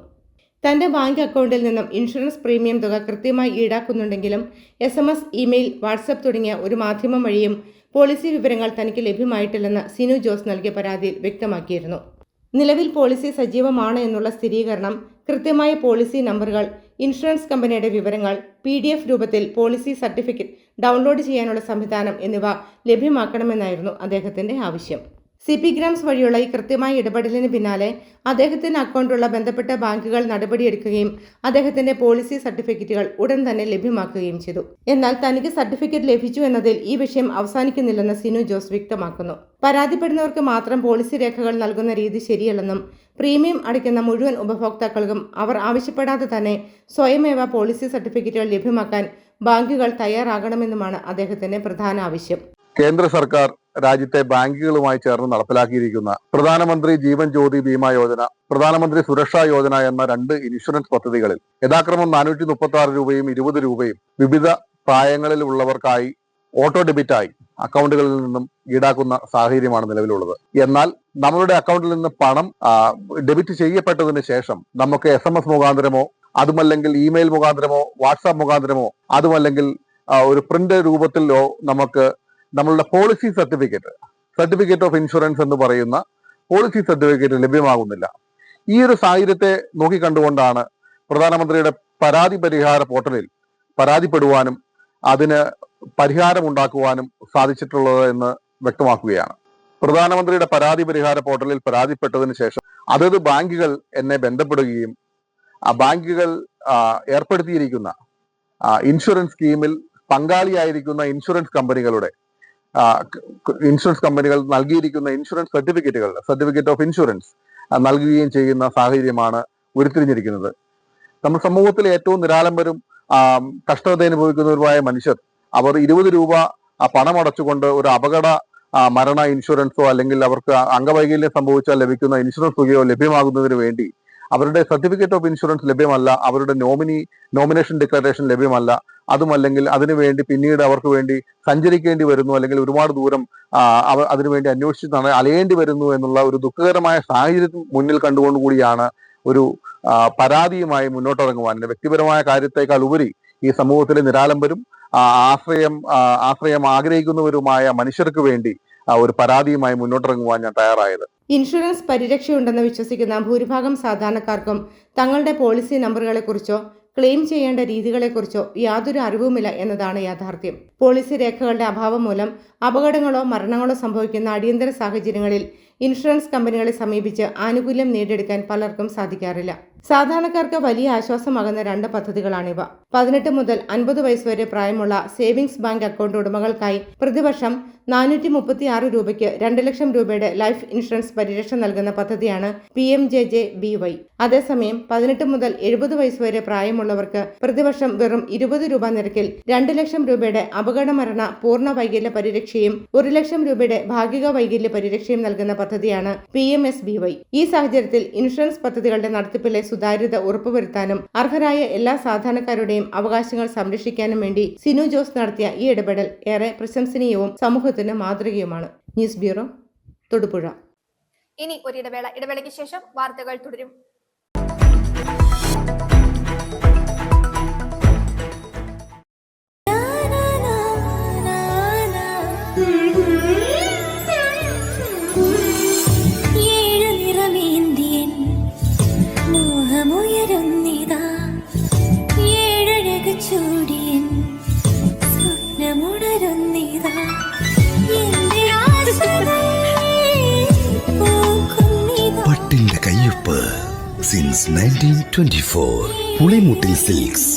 തന്റെ ബാങ്ക് അക്കൗണ്ടിൽ നിന്നും ഇൻഷുറൻസ് പ്രീമിയം തുക കൃത്യമായി ഈടാക്കുന്നുണ്ടെങ്കിലും SMS, ഇമെയിൽ, വാട്സപ്പ് തുടങ്ങിയ ഒരു മാധ്യമം വഴിയും പോളിസി വിവരങ്ങൾ തനിക്ക് ലഭ്യമായിട്ടില്ലെന്ന് സിനു ജോസ് നൽകിയ പരാതിയിൽ വ്യക്തമാക്കിയിരുന്നു. നിലവിൽ പോളിസി സജീവമാണ് എന്നുള്ള സ്ഥിരീകരണം, കൃത്യമായ പോളിസി നമ്പറുകൾ, ഇൻഷുറൻസ് കമ്പനിയുടെ വിവരങ്ങൾ, PDF രൂപത്തിൽ പോളിസി സർട്ടിഫിക്കറ്റ് ഡൗൺലോഡ് ചെയ്യാനുള്ള സംവിധാനം എന്നിവ ലഭ്യമാക്കണമെന്നായിരുന്നു അദ്ദേഹത്തിന്റെ ആവശ്യം. CP ഗ്രാംസ് വഴിയുള്ള ഈ കൃത്യമായ ഇടപെടലിന് പിന്നാലെ അദ്ദേഹത്തിന് അക്കൗണ്ടുള്ള ബന്ധപ്പെട്ട ബാങ്കുകൾ നടപടിയെടുക്കുകയും അദ്ദേഹത്തിന്റെ പോളിസി സർട്ടിഫിക്കറ്റുകൾ ഉടൻ തന്നെ ലഭ്യമാക്കുകയും ചെയ്തു. എന്നാൽ തനിക്ക് സർട്ടിഫിക്കറ്റ് ലഭിച്ചു എന്നതിൽ ഈ വിഷയം അവസാനിക്കുന്നില്ലെന്ന് സിനു ജോസ് വ്യക്തമാക്കുന്നു. പരാതിപ്പെടുന്നവർക്ക് മാത്രം പോളിസി രേഖകൾ നൽകുന്ന രീതി ശരിയല്ലെന്നും പ്രീമിയം അടയ്ക്കുന്ന മുഴുവൻ ഉപഭോക്താക്കൾക്കും അവർ ആവശ്യപ്പെടാതെ തന്നെ സ്വയമേവ പോളിസി സർട്ടിഫിക്കറ്റുകൾ ലഭ്യമാക്കാൻ ബാങ്കുകൾ തയ്യാറാകണമെന്നുമാണ് അദ്ദേഹത്തിന്റെ പ്രധാന ആവശ്യം. കേന്ദ്ര സർക്കാർ രാജ്യത്തെ ബാങ്കുകളുമായി ചേർന്ന് നടപ്പിലാക്കിയിരിക്കുന്ന പ്രധാനമന്ത്രി ജീവൻ ജ്യോതി ബീമാ യോജന, പ്രധാനമന്ത്രി സുരക്ഷാ യോജന എന്ന 2 ഇൻഷുറൻസ് പദ്ധതികളിൽ യഥാക്രമം 436 രൂപയും 20 രൂപയും വിവിധ പ്രായങ്ങളിലുള്ളവർക്കായി ഓട്ടോ ഡെബിറ്റായി അക്കൗണ്ടുകളിൽ നിന്നും ഈടാക്കുന്ന സാഹചര്യമാണ് നിലവിലുള്ളത്. എന്നാൽ നമ്മളുടെ അക്കൗണ്ടിൽ നിന്ന് പണം ഡെബിറ്റ് ചെയ്യപ്പെട്ടതിന് ശേഷം നമുക്ക് SMS മുഖാന്തരമോ അതുമല്ലെങ്കിൽ ഇമെയിൽ മുഖാന്തരമോ വാട്സാപ്പ് മുഖാന്തരമോ അതുമല്ലെങ്കിൽ ഒരു പ്രിന്റ് രൂപത്തിലോ നമുക്ക് നമ്മളുടെ പോളിസി സർട്ടിഫിക്കറ്റ് ഓഫ് ഇൻഷുറൻസ് എന്ന് പറയുന്ന പോളിസി സർട്ടിഫിക്കറ്റ് ലഭ്യമാകുന്നില്ല. ഈ ഒരു സാഹചര്യത്തെ നോക്കിക്കണ്ടുകൊണ്ടാണ് പ്രധാനമന്ത്രിയുടെ പരാതി പരിഹാര പോർട്ടലിൽ പരാതിപ്പെടുവാനും അതിന് പരിഹാരമുണ്ടാക്കുവാനും സാധിച്ചിട്ടുള്ളത് എന്ന് വ്യക്തമാക്കുകയാണ്. പ്രധാനമന്ത്രിയുടെ പരാതി പരിഹാര പോർട്ടലിൽ പരാതിപ്പെട്ടതിന് ശേഷം അതത് ബാങ്കുകൾ എന്നെ ബന്ധപ്പെടുകയും ആ ബാങ്കുകൾ ഏർപ്പെടുത്തിയിരിക്കുന്ന ഇൻഷുറൻസ് സ്കീമിൽ പങ്കാളിയായിരിക്കുന്ന ഇൻഷുറൻസ് കമ്പനികൾ നൽകിയിരിക്കുന്ന ഇൻഷുറൻസ് സർട്ടിഫിക്കറ്റ് ഓഫ് ഇൻഷുറൻസ് നൽകുകയും ചെയ്യുന്ന സാഹചര്യമാണ് ഉരുത്തിരിഞ്ഞിരിക്കുന്നത്. നമ്മുടെ സമൂഹത്തിലെ ഏറ്റവും നിരാലംബരും കഷ്ടത അനുഭവിക്കുന്നവരുമായ മനുഷ്യർ അവർ 20 രൂപ പണമടച്ചുകൊണ്ട് ഒരു അപകട മരണ ഇൻഷുറൻസോ അല്ലെങ്കിൽ അവർക്ക് അംഗവൈകല്യം സംഭവിച്ചാൽ ലഭിക്കുന്ന ഇൻഷുറൻസ് തുകയോ ലഭ്യമാകുന്നതിന് വേണ്ടി അവരുടെ സർട്ടിഫിക്കറ്റ് ഓഫ് ഇൻഷുറൻസ് ലഭ്യമല്ല, അവരുടെ നോമിനേഷൻ ഡിക്ലറേഷൻ ലഭ്യമല്ല, അതുമല്ലെങ്കിൽ അതിനുവേണ്ടി പിന്നീട് അവർക്ക് വേണ്ടി സഞ്ചരിക്കേണ്ടി വരുന്നു, അല്ലെങ്കിൽ ഒരുപാട് ദൂരം അതിനുവേണ്ടി അന്വേഷിച്ച് അലയേണ്ടി വരുന്നു എന്നുള്ള ഒരു ദുഃഖകരമായ സാഹചര്യം മുന്നിൽ കണ്ടുകൊണ്ടുകൂടിയാണ് ഒരു പരാതിയുമായി മുന്നോട്ടിറങ്ങുവാൻ, വ്യക്തിപരമായ കാര്യത്തേക്കാൾ ഉപരി ഈ സമൂഹത്തിലെ നിരാലംബരും ആശ്രയം ആഗ്രഹിക്കുന്നവരുമായ മനുഷ്യർക്ക് വേണ്ടി ഒരു പരാതിയുമായി മുന്നോട്ടിറങ്ങുവാൻ ഞാൻ തയ്യാറായത്. ഇൻഷുറൻസ് പരിരക്ഷയുണ്ടെന്ന് വിശ്വസിക്കുന്ന ഭൂരിഭാഗം സാധാരണക്കാർക്കും തങ്ങളുടെ പോളിസി നമ്പറുകളെക്കുറിച്ചോ ക്ലെയിം ചെയ്യേണ്ട രീതികളെക്കുറിച്ചോ യാതൊരു അറിവുമില്ല എന്നതാണ് യാഥാർത്ഥ്യം. പോളിസി രേഖകളുടെ അഭാവം മൂലം അപകടങ്ങളോ മരണങ്ങളോ സംഭവിക്കുന്ന അടിയന്തര സാഹചര്യങ്ങളിൽ ഇൻഷുറൻസ് കമ്പനികളെ സമീപിച്ച് ആനുകൂല്യം നേടിയെടുക്കാൻ പലർക്കും സാധിക്കാറില്ല. സാധാരണക്കാർക്ക് വലിയ ആശ്വാസമാകുന്ന 2 പദ്ധതികളാണിവ. 18 മുതൽ 50 വയസ്സ് വരെ പ്രായമുള്ള സേവിങ്സ് ബാങ്ക് അക്കൗണ്ട് ഉടമകൾക്കായി പ്രതിവർഷം 436 രൂപയ്ക്ക് 2 ലക്ഷം രൂപയുടെ ലൈഫ് ഇൻഷുറൻസ് പരിരക്ഷ നൽകുന്ന പദ്ധതിയാണ് PMJJBY. അതേസമയം 18 മുതൽ 70 വയസ്സ് വരെ പ്രായമുള്ളവർക്ക് പ്രതിവർഷം വെറും 20 രൂപ നിരക്കിൽ 2 ലക്ഷം രൂപയുടെ അപകട മരണ പൂർണ്ണ വൈകല്യ പരിരക്ഷയും 1 ലക്ഷം രൂപയുടെ ഭാഗിക വൈകല്യ പരിരക്ഷയും നൽകുന്ന പദ്ധതിയാണ് PMSBY. ഈ സാഹചര്യത്തിൽ ഇൻഷുറൻസ് പദ്ധതികളുടെ നടത്തിപ്പിലെ സുതാര്യത ഉറപ്പുവരുത്താനും അർഹരായ എല്ലാ സാധാരണക്കാരുടെയും അവകാശങ്ങൾ സംരക്ഷിക്കാനും വേണ്ടി സിനു ജോസ് നടത്തിയ ഈ ഇടപെടൽ ഏറെ പ്രശംസനീയവും സമൂഹത്തിന് മാതൃകയുമാണ്. News bureau, Thodupuzha. ഇനി ഒരു ഇടവേളയ്ക്ക് ശേഷം വാർത്തകൾ തുടരും. പട്ടിന്റെ കയ്യൊപ്പ് സിൻസ് 1924 പുളിമുട്ടിൽ സിൽക്സ്.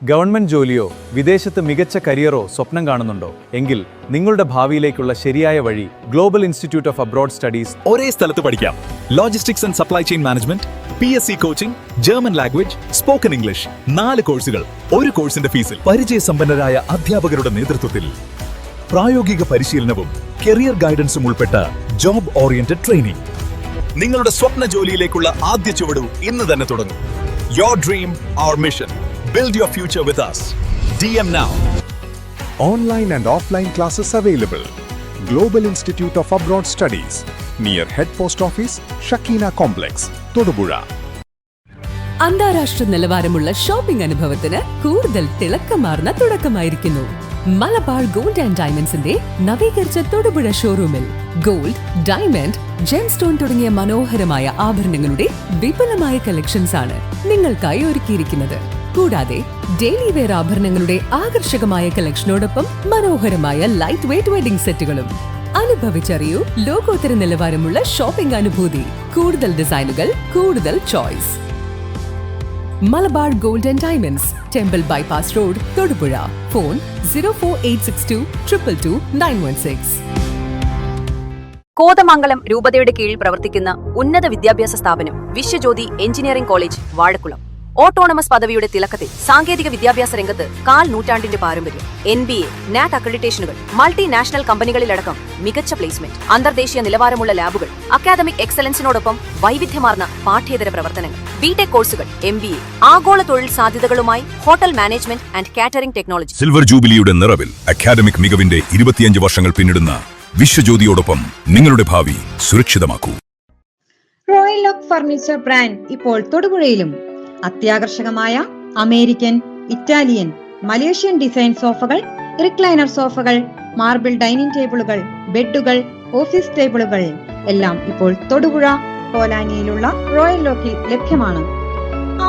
ഗവൺമെന്റ് ജോലിയോ വിദേശത്ത് മികച്ച കരിയറോ സ്വപ്നം കാണുന്നുണ്ടോ? എങ്കിൽ നിങ്ങളുടെ ഭാവിയിലേക്കുള്ള ശരിയായ വഴി global institute of abroad studies. ഒരേ സ്ഥലത്ത് പഠിക്കാം. Logistics and supply chain management, PSc coaching, German language, spoken English, 4 കോഴ്സുകൾ ഒരു കോഴ്സിന്റെ ഫീസിൽ. പരിചയസമ്പന്നരായ അധ്യാപകരുടെ നേതൃത്വത്തിൽ പ്രായോഗിക പരിശീലനവും കരിയർ ഗൈഡൻസും ഉൾപ്പെട്ട ജോബ് ഓറിയന്റഡ് ട്രെയിനിങ്. നിങ്ങളുടെ സ്വപ്ന ജോലിയിലേക്കുള്ള ആദ്യ ചുവട് ഇന്ന് തന്നെ തുടങ്ങും. Your dream, our mission. Build your future with us. DM now. Online and offline classes available. Global Institute of Abroad Studies. Near Head Post Office, Shakina Complex, Todupuzha. അന്താരാഷ്ട്ര നിലവാരമുള്ള shopping അനുഭവത്തിന് കൂടുതൽ തിളക്കമാർന്ന തുടക്കമായിരിക്കുന്നു. മലബാർ ഗോൾഡ് ആൻഡ് ഡയമണ്ട്സിന്റെ നവീകരിച്ച തൊടുപുഴ ഷോറൂമിൽ gold, diamond, gemstone തുടങ്ങിയ മനോഹരമായ ആഭരണങ്ങളുടെ വിപുലമായ collections ആണ് നിങ്ങൾക്കായി ഒരുക്കിയിരിക്കുന്നത്. കൂടാതെ ഡെയിലി വെയർ ആഭരണങ്ങളുടെ ആകർഷകമായ കളക്ഷനോടൊപ്പം മനോഹരമായ ലൈറ്റ് വെയ്റ്റ് വെഡിംഗ് സെറ്റുകളും. അനുഭവിച്ചറിയൂ ലോകോത്തര നിലവാരമുള്ള ഷോപ്പിംഗ് അനുഭൂതി. കൂടുതൽ ഡിസൈനുകൾ, കൂടുതൽ choice. Malabar gold and diamonds, temple bypass road, Thodupuzha. Phone 04862 222 916. Kothamangalam രൂപതയുടെ കീഴിൽ പ്രവർത്തിക്കുന്ന ഉന്നത വിദ്യാഭ്യാസ സ്ഥാപനം Vishwajyothi engineering college Vazhakulam. Autonomous പദവിയുടെ തിളക്കത്തിൽ സാങ്കേതിക വിദ്യാഭ്യാസ രംഗത്ത് 1/4 നൂറ്റാണ്ടിന്റെ പാരമ്പര്യം. NBA, NAT അക്രഡിറ്റേഷനുകൾ, മൾട്ടിനാഷണൽ കമ്പനികളിലടക്കം മികച്ച പ്ലേസ്മെന്റ്, അന്തർദേശീയ നിലവാരമുള്ള ലാബുകൾ, അക്കാദമിക് എക്സലൻസിനോടൊപ്പം വൈവിധ്യമാർന്ന പാഠ്യേതര പ്രവർത്തനങ്ങൾ, BTech കോഴ്സുകൾ, MBA, ആഗോള തൊഴിൽ സാധ്യതകളുമായി hotel management and catering technology. Silver ജൂബിലിയുടെ നിറവിൽ അക്കാദമിക് മികവിന്റെ 25 വർഷങ്ങൾ പിന്നിടുന്ന വിശ്വജ്യോതിയോടൊപ്പം നിങ്ങളുടെ ഭാവി സുരക്ഷിതമാക്കൂ. റോയൽ ലോക്ക് ഫർണിച്ചർ ബ്രാൻഡ് ഇപ്പോൾ തൊടുപുഴയിലും. അത്യാകർഷകമായ അമേരിക്കൻ, ഇറ്റാലിയൻ, മലേഷ്യൻ ഡിസൈൻ സോഫകൾ, റിക്ലൈനർ സോഫകൾ, മാർബിൾ ഡൈനിങ് ടേബിളുകൾ, ബെഡുകൾ, ഓഫീസ് ടേബിളുകൾ എല്ലാം ഇപ്പോൾ തൊടുപുഴ കോലാനിയിലുള്ള റോയൽ ലോക്കിൽ ലഭ്യമാണ്.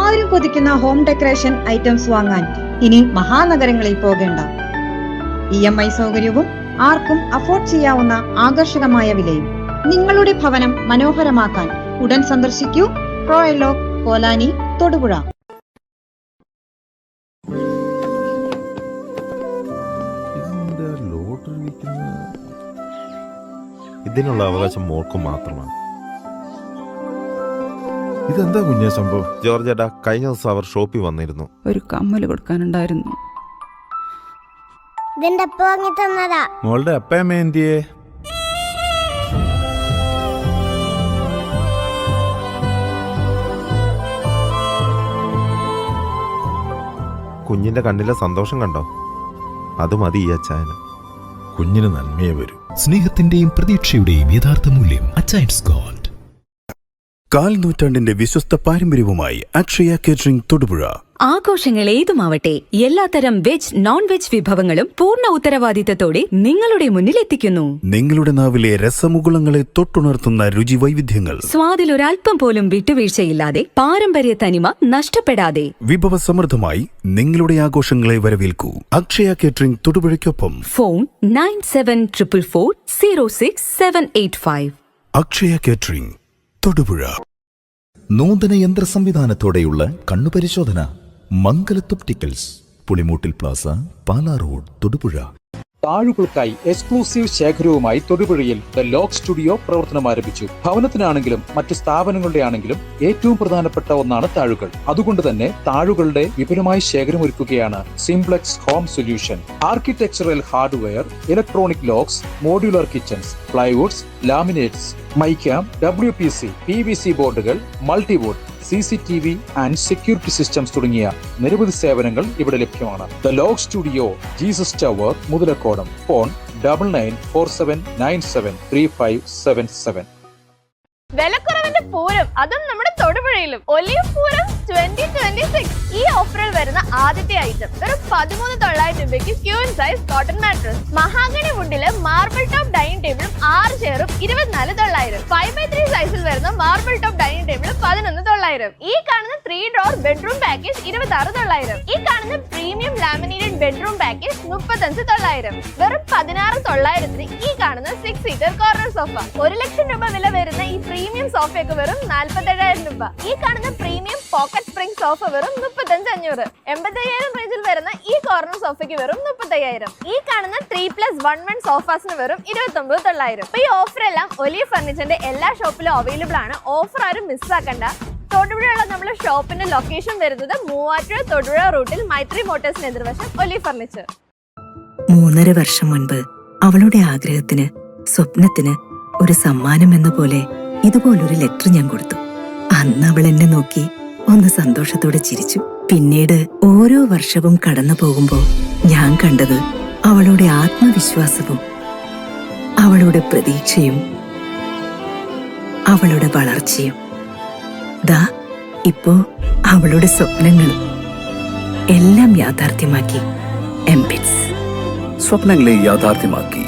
ആരും കൊതിക്കുന്ന ഹോം ഡെക്കറേഷൻ ഐറ്റംസ് വാങ്ങാൻ ഇനി മഹാനഗരങ്ങളിൽ പോകേണ്ട. EMI സൗകര്യവും ആർക്കും അഫോർഡ് ചെയ്യാവുന്ന ആകർഷകമായ വിലയും. നിങ്ങളുടെ ഭവനം മനോഹരമാക്കാൻ ഉടൻ സന്ദർശിക്കൂ റോയൽ ലോക്ക് കോലാനി, തൊടുപുഴ. ഇതിനുള്ള അവകാശം മോൾക്ക് മാത്രമാണ്. ഇതെന്താ കുഞ്ഞേ സംഭവം? ജോർജേട്ടാ, കഴിഞ്ഞ ദിവസം അവർ ഷോപ്പിൽ വന്നിരുന്നു. ഒരു കമ്മല് കൊടുക്കാനുണ്ടായിരുന്നു. മോളുടെ അപ്പയമ്മ എന്തിയേ? കുഞ്ഞിന്റെ കണ്ണിലെ സന്തോഷം കണ്ടോ? അത് മതി ഈ അച്ചായന്. കുഞ്ഞിന് നന്മയെ വരും. സ്നേഹത്തിന്റെയും പ്രതീക്ഷയുടെയും യഥാർത്ഥ മൂല്യം അച്ചയൻസ് ഗോൾഡ്. 1/4 നൂറ്റാണ്ടിന്റെ വിശ്വസ്ത പാരമ്പര്യവുമായി അക്ഷയ കേറ്ററിംഗ് തൊടുപുഴ. ആഘോഷങ്ങൾ ഏതുമാവട്ടെ, എല്ലാത്തരം വെജ്, നോൺ വെജ് വിഭവങ്ങളും പൂർണ്ണ ഉത്തരവാദിത്തത്തോടെ നിങ്ങളുടെ മുന്നിൽ എത്തിക്കുന്നു. നിങ്ങളുടെ നാവിലെ രസമുകുളങ്ങളെ തൊട്ടുണർത്തുന്ന രുചി വൈവിധ്യങ്ങൾ. സ്വാദിൽ ഒരൽപ്പം പോലും വിട്ടുവീഴ്ചയില്ലാതെ, പാരമ്പര്യ തനിമ നഷ്ടപ്പെടാതെ, വിഭവസമൃദ്ധമായി നിങ്ങളുടെ ആഘോഷങ്ങളെ വരവേൽക്കൂ. അക്ഷയ കേറ്ററിംഗ് തൊടുപുഴയ്ക്കൊപ്പം. ഫോൺ 9744406785. അക്ഷയ കേറ്ററിംഗ് തൊടുപുഴ. നൂതന യന്ത്ര സംവിധാനത്തോടെയുള്ള കണ്ണുപരിശോധന. Mangalath opticals, Pulimoottil plaza, Pala road, Thodupuzha. താഴുകൾക്കായി എക്സ്ക്ലൂസീവ് ശേഖരവുമായി തൊടുപുഴയിൽ ദ ലോക്ക് സ്റ്റുഡിയോ പ്രവർത്തനം ആരംഭിച്ചു. ഭവനത്തിനാണെങ്കിലും മറ്റ് സ്ഥാപനങ്ങളുടെ ആണെങ്കിലും ഏറ്റവും പ്രധാനപ്പെട്ട ഒന്നാണ് താഴുകൾ. അതുകൊണ്ട് തന്നെ താഴുകളുടെ വിപുലമായ ശേഖരം ഒരുക്കുകയാണ് simplex home solution. Architectural hardware, electronic locks, modular kitchens, plywoods, laminates, മൈക്യാം, WPC, PVC ബോർഡുകൾ, multiwood, CCTV and security systems തുടങ്ങിയ നിരവധി സേവനങ്ങൾ ഇവിടെ ലഭ്യമാണ്. The lock studio, Jesus tower, Muthalakodam. Phone 9947973577. വിലക്കുറവിന്റെ പൂരം, അതും നമ്മുടെ തൊടുപുഴയിലും. ഒലിവ് പൂരം 2026. ഈ ഓഫറിൽ വരുന്ന ആദ്യത്തെ ഐറ്റം വെറും 13,900 രൂപയ്ക്ക് queen size cotton mattress. Mahogany വുഡില് മാർബിൾ ടോപ്പ് ഡൈനിങ് ടേബിളും 6 ചെയറും 24,900. 5x3 സൈസിൽ വരുന്ന മാർബിൾ ടോപ്പ് ഡൈനിങ് ടേബിൾ 11,900. ഈ കാണുന്ന 3 ഡോർ ബെഡ്റൂം പാക്കേജ് 26,900. ഈ കാണുന്ന പ്രീമിയം ലാമിനേറ്റഡ് ബെഡ്റൂം പാക്കേജ് 35,900. വെറും 16,900 ഈ കാണുന്ന 6 സീറ്റർ കോർണർ സോഫ. 1 ലക്ഷം രൂപ വില വരുന്ന ഈ പ്രീമിയം സോഫയൊക്കെ വെറും 47,000 രൂപ. ഈ കാണുന്ന പ്രീമിയം പോക്കറ്റ് സ്പ്രിംഗ് സോഫ വെറും 35,500. 85,000 റേഞ്ചിൽ വരുന്ന ഈ കോർണർ സോഫയ്ക്ക് വെറും 35,000. ഈ കാണുന്ന 3+1 സോഫാസിന് വെറും 29,900. ഈ ഓഫർ എല്ലാം ഒലിവ് ഫർണിച്ചറിന്റെ എല്ലാ ഷോപ്പിലും അവൈലബിൾ ആണ്. ഓഫർ ആരും മിസ്സാക്കണ്ട. തൊടുപുഴയുള്ള നമ്മുടെ ഷോപ്പിന്റെ ലൊക്കേഷൻ വരുന്നത് മൂവാറ്റുപുഴ തൊടുപുഴ റൂട്ടിൽ മൈത്രി മോട്ടോഴ്സിന് എതിർവശം ഒലിവ് ഫർണിച്ചർ. 3.5 വർഷം മുൻപ് അവളുടെ ആഗ്രഹത്തിന്, സ്വപ്നത്തിന് ഒരു സമ്മാനം എന്ന പോലെ ഇതുപോലൊരു ലെറ്റർ ഞാൻ കൊടുത്തു. അന്ന് അവൾ എന്നെ നോക്കി ഒന്ന് സന്തോഷത്തോടെ ചിരിച്ചു. പിന്നീട് ഓരോ വർഷവും കടന്നു പോകുമ്പോൾ ഞാൻ കണ്ടത് അവളുടെ ആത്മവിശ്വാസവും അവളുടെ പ്രതീക്ഷയും അവളുടെ വളർച്ചയും. ദാ ഇപ്പോ അവളുടെ സ്വപ്നങ്ങളും എല്ലാം യാഥാർത്ഥ്യമാക്കി എംബിറ്റ്സ്. സ്വപ്നങ്ങളെ യാഥാർത്ഥ്യമാക്കി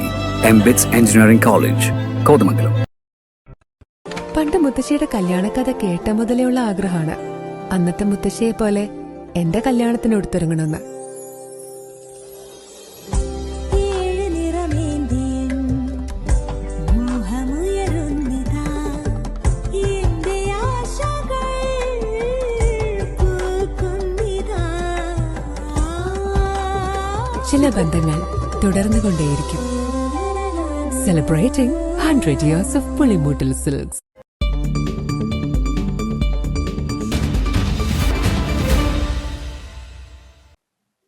എംബിറ്റ്സ് എഞ്ചിനീയറിംഗ് കോളേജ്, കോതമംഗലം. പണ്ട് മുത്തശ്ശിയുടെ കല്യാണക്കഥ കേട്ട മുതലേ ഉള്ള ആഗ്രഹമാണ് അന്നത്തെ മുത്തശ്ശിയെ പോലെ എന്റെ കല്യാണത്തിന് ഉടുത്തൊരുങ്ങണമെന്ന്. ചില ബന്ധങ്ങൾ തുടർന്നുകൊണ്ടേയിരിക്കും. Celebrating 100 years of Pulimoottil silks.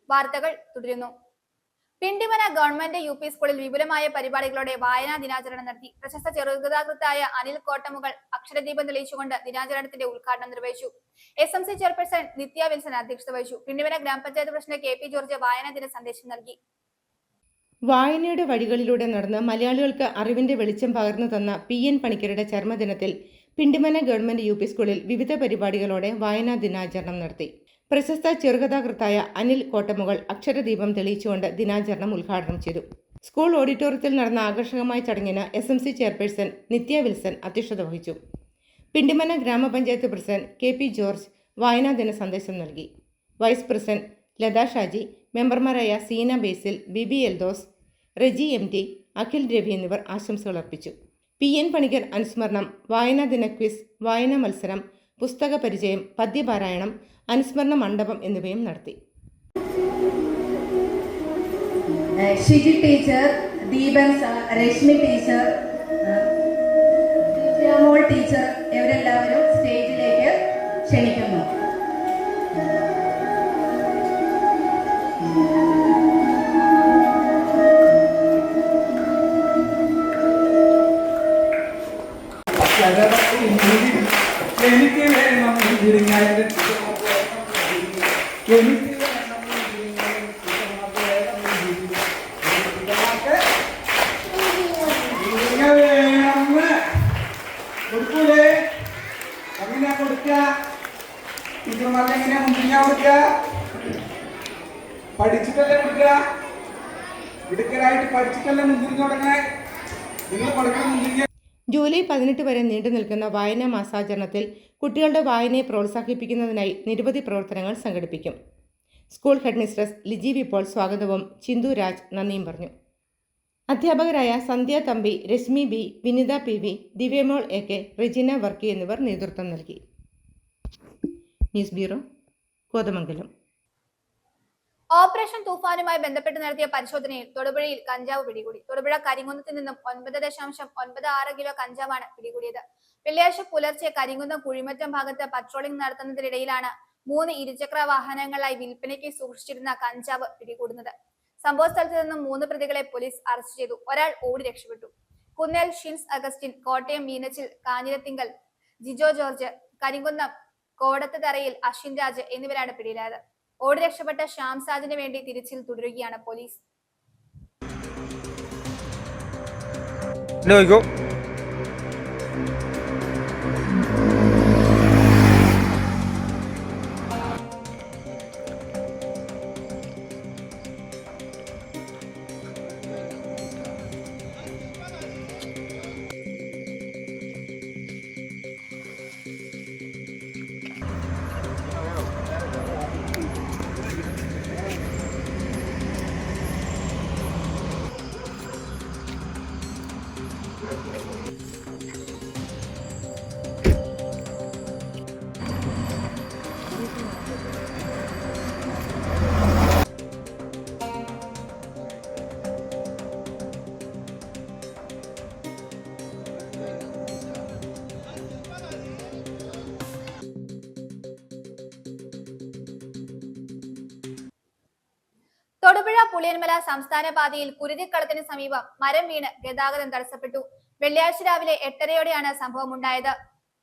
വാർത്തകൾ തുടരുന്നു. പിണ്ടിമന ഗവൺമെന്റ് UP സ്കൂളിൽ വിപുലമായ പരിപാടികളോടെ വായനാ ദിനാചരണം നടത്തി. പ്രശസ്ത ചെറുകഥാകൃത്തായ അനിൽ കോട്ടമുകൾ അക്ഷരദീപം തെളിയിച്ചുകൊണ്ട് ദിനാചരണത്തിന്റെ ഉദ്ഘാടനം നിർവഹിച്ചു. SMC ചെയർപേഴ്സൺ നിത്യ വിൽസൺ അധ്യക്ഷത വഹിച്ചു. പിണ്ടിമന ഗ്രാമപഞ്ചായത്ത് പ്രസിഡന്റ് KP ജോർജ് വായനാ ദിന സന്ദേശം നൽകി. വായനയുടെ വഴികളിലൂടെ നടന്ന് മലയാളികൾക്ക് അറിവിന്റെ വെളിച്ചം പകർന്നു തന്ന PN പണിക്കരുടെ ചരമദിനത്തിൽ പിണ്ടിമന ഗവൺമെന്റ് UP സ്കൂളിൽ വിവിധ പരിപാടികളോടെ വായനാ ദിനാചരണം നടത്തി. പ്രശസ്ത ചെറുകഥാകൃത്തായ അനിൽ കോട്ടമുകൾ അക്ഷരദീപം തെളിയിച്ചുകൊണ്ട് ദിനാചരണം ഉദ്ഘാടനം ചെയ്തു. സ്കൂൾ ഓഡിറ്റോറിയത്തിൽ നടന്ന ആകർഷകമായ ചടങ്ങിന് SMC ചെയർപേഴ്സൺ നിത്യ വിൽസൺ അധ്യക്ഷത വഹിച്ചു. പിണ്ടിമന ഗ്രാമപഞ്ചായത്ത് പ്രസിഡന്റ് KP ജോർജ് വായനാ ദിന സന്ദേശം നൽകി. വൈസ് പ്രസിഡന്റ് ലതാ ഷാജി, മെമ്പർമാരായ സീന ബേസിൽ, ബിബി എൽദോസ്, റെജി MT, അഖിൽ രവി എന്നിവർ ആശംസകൾ അർപ്പിച്ചു. PN പണിക്കർ അനുസ്മരണം, വായനാ ദിന ക്വിസ്, വായനാ മത്സരം, പുസ്തക പരിചയം, പദ്യപാരായണം, അനുസ്മരണ മണ്ഡപം എന്നിവയും നടത്തി. ഷിജി ടീച്ചർ, ദീപൻ, രശ്മി ടീച്ചർ, മോൾ ടീച്ചർ ഇവരെല്ലാവരും സ്റ്റേജിലേക്ക് ക്ഷണിക്കുന്നു. എനിക്ക് വേണം കൊടുക്കൂലേ? എങ്ങനെയാ കൊടുക്കുക? ടീച്ചർമാർക്ക് എങ്ങനെയാ മുന്തിരിങ്ങ കൊടുക്കുക? പഠിച്ചിട്ടല്ലേ കൊടുക്കുക? മിടുക്കരായിട്ട് പഠിച്ചിട്ടല്ലേ മുന്തിരിങ്ങ കൊടുക്കണേ? നിങ്ങൾ പഠിക്കുന്ന മുന്തിരിങ്ങ. ജൂലൈ 18 വരെ നീണ്ടു നിൽക്കുന്ന വായനാ മാസാചരണത്തിൽ കുട്ടികളുടെ വായനയെ പ്രോത്സാഹിപ്പിക്കുന്നതിനായി നിരവധി പ്രവർത്തനങ്ങൾ സംഘടിപ്പിക്കും. School headmistress Liji V Paul സ്വാഗതവും ചിന്തു രാജ് നന്ദിയും പറഞ്ഞു. അധ്യാപകരായ Sandhya Thampi, Reshmi B, Vinitha PV, Divyamol AK, Regina Varkey എന്നിവർ നേതൃത്വം നൽകി. News bureau, Kothamangalam. ഓപ്പറേഷൻ തൂഫാനുമായി ബന്ധപ്പെട്ട് നടത്തിയ പരിശോധനയിൽ തൊടുപുഴയിൽ കഞ്ചാവ് പിടികൂടി. തൊടുപുഴ കരിങ്കുന്നത്തിൽ നിന്നും 9.96 കിലോ കഞ്ചാവാണ് പിടികൂടിയത്. വെള്ളിയാഴ്ച പുലർച്ചെ കരിങ്കുന്നം കുഴിമറ്റം ഭാഗത്ത് പട്രോളിംഗ് നടത്തുന്നതിനിടയിലാണ് 3 ഇരുചക്ര വാഹനങ്ങളായി വിൽപ്പനയ്ക്ക് സൂക്ഷിച്ചിരുന്ന കഞ്ചാവ് പിടികൂടുന്നത്. സംഭവ സ്ഥലത്ത് നിന്നും 3 പ്രതികളെ പോലീസ് അറസ്റ്റ് ചെയ്തു. ഒരാൾ ഓടി രക്ഷപ്പെട്ടു. കുന്നേൽ ഷിൻസ് അഗസ്റ്റിൻ, കോട്ടയം മീനച്ചിൽ കാഞ്ഞിരത്തിങ്കൽ ജിജോ ജോർജ്, കരിങ്കുന്നം കോടത്ത് തറയിൽ അശ്വിൻ രാജ് എന്നിവരാണ് പിടിയിലായത്. ഓടി രക്ഷപ്പെട്ട ഷ്യാംസാജിന് വേണ്ടി തിരച്ചിൽ തുടരുകയാണ് പോലീസ്. തൊടുപുഴ പുളിയന്മല സംസ്ഥാന പാതയിൽ കുരുതിക്കളത്തിന് സമീപം മരം വീണ് ഗതാഗതം തടസ്സപ്പെട്ടു. വെള്ളിയാഴ്ച രാവിലെ 8:30യോടെയാണ് സംഭവമുണ്ടായത്.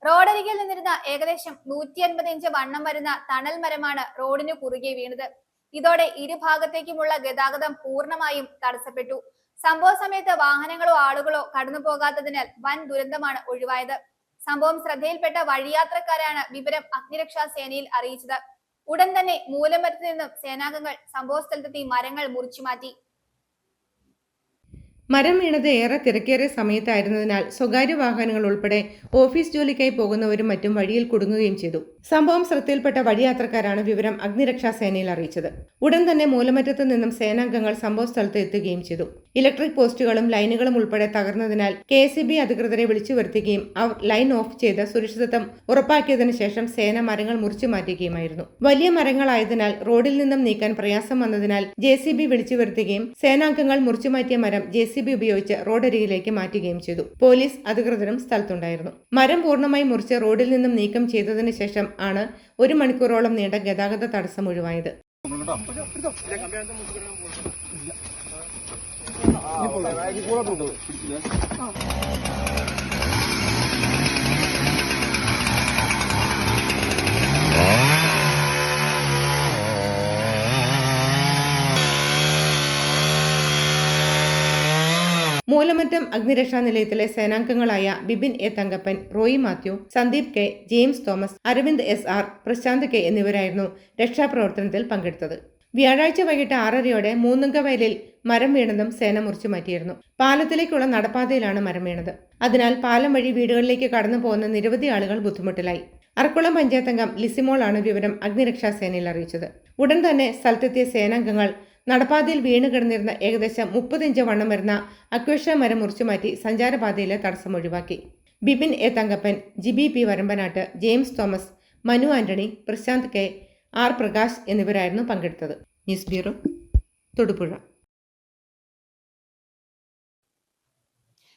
റോഡരികിൽ നിന്നിരുന്ന ഏകദേശം 150 ഇഞ്ച് വണ്ണം വരുന്ന തണൽ മരമാണ് റോഡിനു കുറുകെ വീണത്. ഇതോടെ ഇരുഭാഗത്തേക്കുമുള്ള ഗതാഗതം പൂർണ്ണമായും തടസ്സപ്പെട്ടു. സംഭവ സമയത്ത് വാഹനങ്ങളോ ആളുകളോ കടന്നു പോകാത്തതിനാൽ വൻ ദുരന്തമാണ് ഒഴിവായത്. സംഭവം ശ്രദ്ധയിൽപ്പെട്ട വഴിയാത്രക്കാരാണ് വിവരം അഗ്നിരക്ഷാ സേനയിൽ അറിയിച്ചത്. ഉടൻ തന്നെ മൂലമരത്തിൽ നിന്നും സേനാംഗങ്ങൾ സംഭവസ്ഥലത്തെത്തി മരങ്ങൾ മുറിച്ചു മാറ്റി. മരം വീണത് ഏറെ തിരക്കേറിയ സമയത്തായിരുന്നതിനാൽ സ്വകാര്യ വാഹനങ്ങൾ ഉൾപ്പെടെ ഓഫീസ് ജോലിക്കായി പോകുന്നവരും മറ്റും വഴിയിൽ കുടുങ്ങുകയും ചെയ്തു. സംഭവം ശ്രദ്ധയിൽപ്പെട്ട വഴിയാത്രക്കാരാണ് വിവരം അഗ്നിരക്ഷാ സേനയിൽ അറിയിച്ചത്. ഉടൻ തന്നെ മൂലമറ്റത്തു നിന്നും സേനാംഗങ്ങൾ സംഭവ സ്ഥലത്ത് എത്തുകയും ചെയ്തു. ഇലക്ട്രിക് പോസ്റ്റുകളും ലൈനുകളും ഉൾപ്പെടെ തകർന്നതിനാൽ KSEB അധികൃതരെ വിളിച്ചു വരുത്തുകയും അവർ ലൈൻ ഓഫ് ചെയ്ത് സുരക്ഷിതത്വം ഉറപ്പാക്കിയതിനു ശേഷം സേന മരങ്ങൾ മുറിച്ചു മാറ്റുകയുമായിരുന്നു. വലിയ മരങ്ങളായതിനാൽ റോഡിൽ നിന്നും നീക്കാൻ പ്രയാസം വന്നതിനാൽ JCB വിളിച്ചു വരുത്തുകയും സേനാംഗങ്ങൾ മുറിച്ചുമാറ്റിയ മരം JCB ഉപയോഗിച്ച് റോഡരികിലേക്ക് മാറ്റുകയും ചെയ്തു. പോലീസ് അധികൃതരും സ്ഥലത്തുണ്ടായിരുന്നു. മരം പൂർണ്ണമായി മുറിച്ച് റോഡിൽ നിന്നും നീക്കം ചെയ്തതിനു ശേഷം ആണ് 1 മണിക്കൂറോളം നീണ്ട ഗതാഗത തടസ്സം ഒഴിവായത്. മൂലമറ്റം അഗ്നിരക്ഷാ നിലയത്തിലെ സേനാംഗങ്ങളായ Bibin A Thankappan, Roy Mathew, Sandeep K, James Thomas, Aravind SR, Prasanth K എന്നിവരായിരുന്നു രക്ഷാപ്രവർത്തനത്തിൽ പങ്കെടുത്തത്. വ്യാഴാഴ്ച വൈകിട്ട് 6:30യോടെ മൂന്നുങ്കവയലിൽ മരം വീണതും സേന മുറിച്ചു മാറ്റിയിരുന്നു. പാലത്തിലേക്കുള്ള നടപ്പാതയിലാണ് മരം വീണത്. അതിനാൽ പാലം വഴി വീടുകളിലേക്ക് കടന്നു പോകുന്ന നിരവധി ആളുകൾ ബുദ്ധിമുട്ടിലായി. അറക്കുളം പഞ്ചായത്ത് അംഗം ലിസിമോളാണ് വിവരം അഗ്നിരക്ഷാ സേനയിൽ അറിയിച്ചത്. ഉടൻ തന്നെ സ്ഥലത്തെത്തിയ സേനാംഗങ്ങൾ നടപ്പാതയിൽ വീണ് കിടന്നിരുന്ന ഏകദേശം 30 ഇഞ്ച് വണ്ണം വരുന്ന അക്വേഷ്യ മരം മുറിച്ചുമാറ്റി സഞ്ചാരപാതയിലെ തടസ്സം ഒഴിവാക്കി. Bibin A Thankappan, Jibi P Varambanattu, James Thomas, Manu Antony, Prasanth K, R Prakash എന്നിവരായിരുന്നു പങ്കെടുത്തത്. News bureau, Thodupuzha.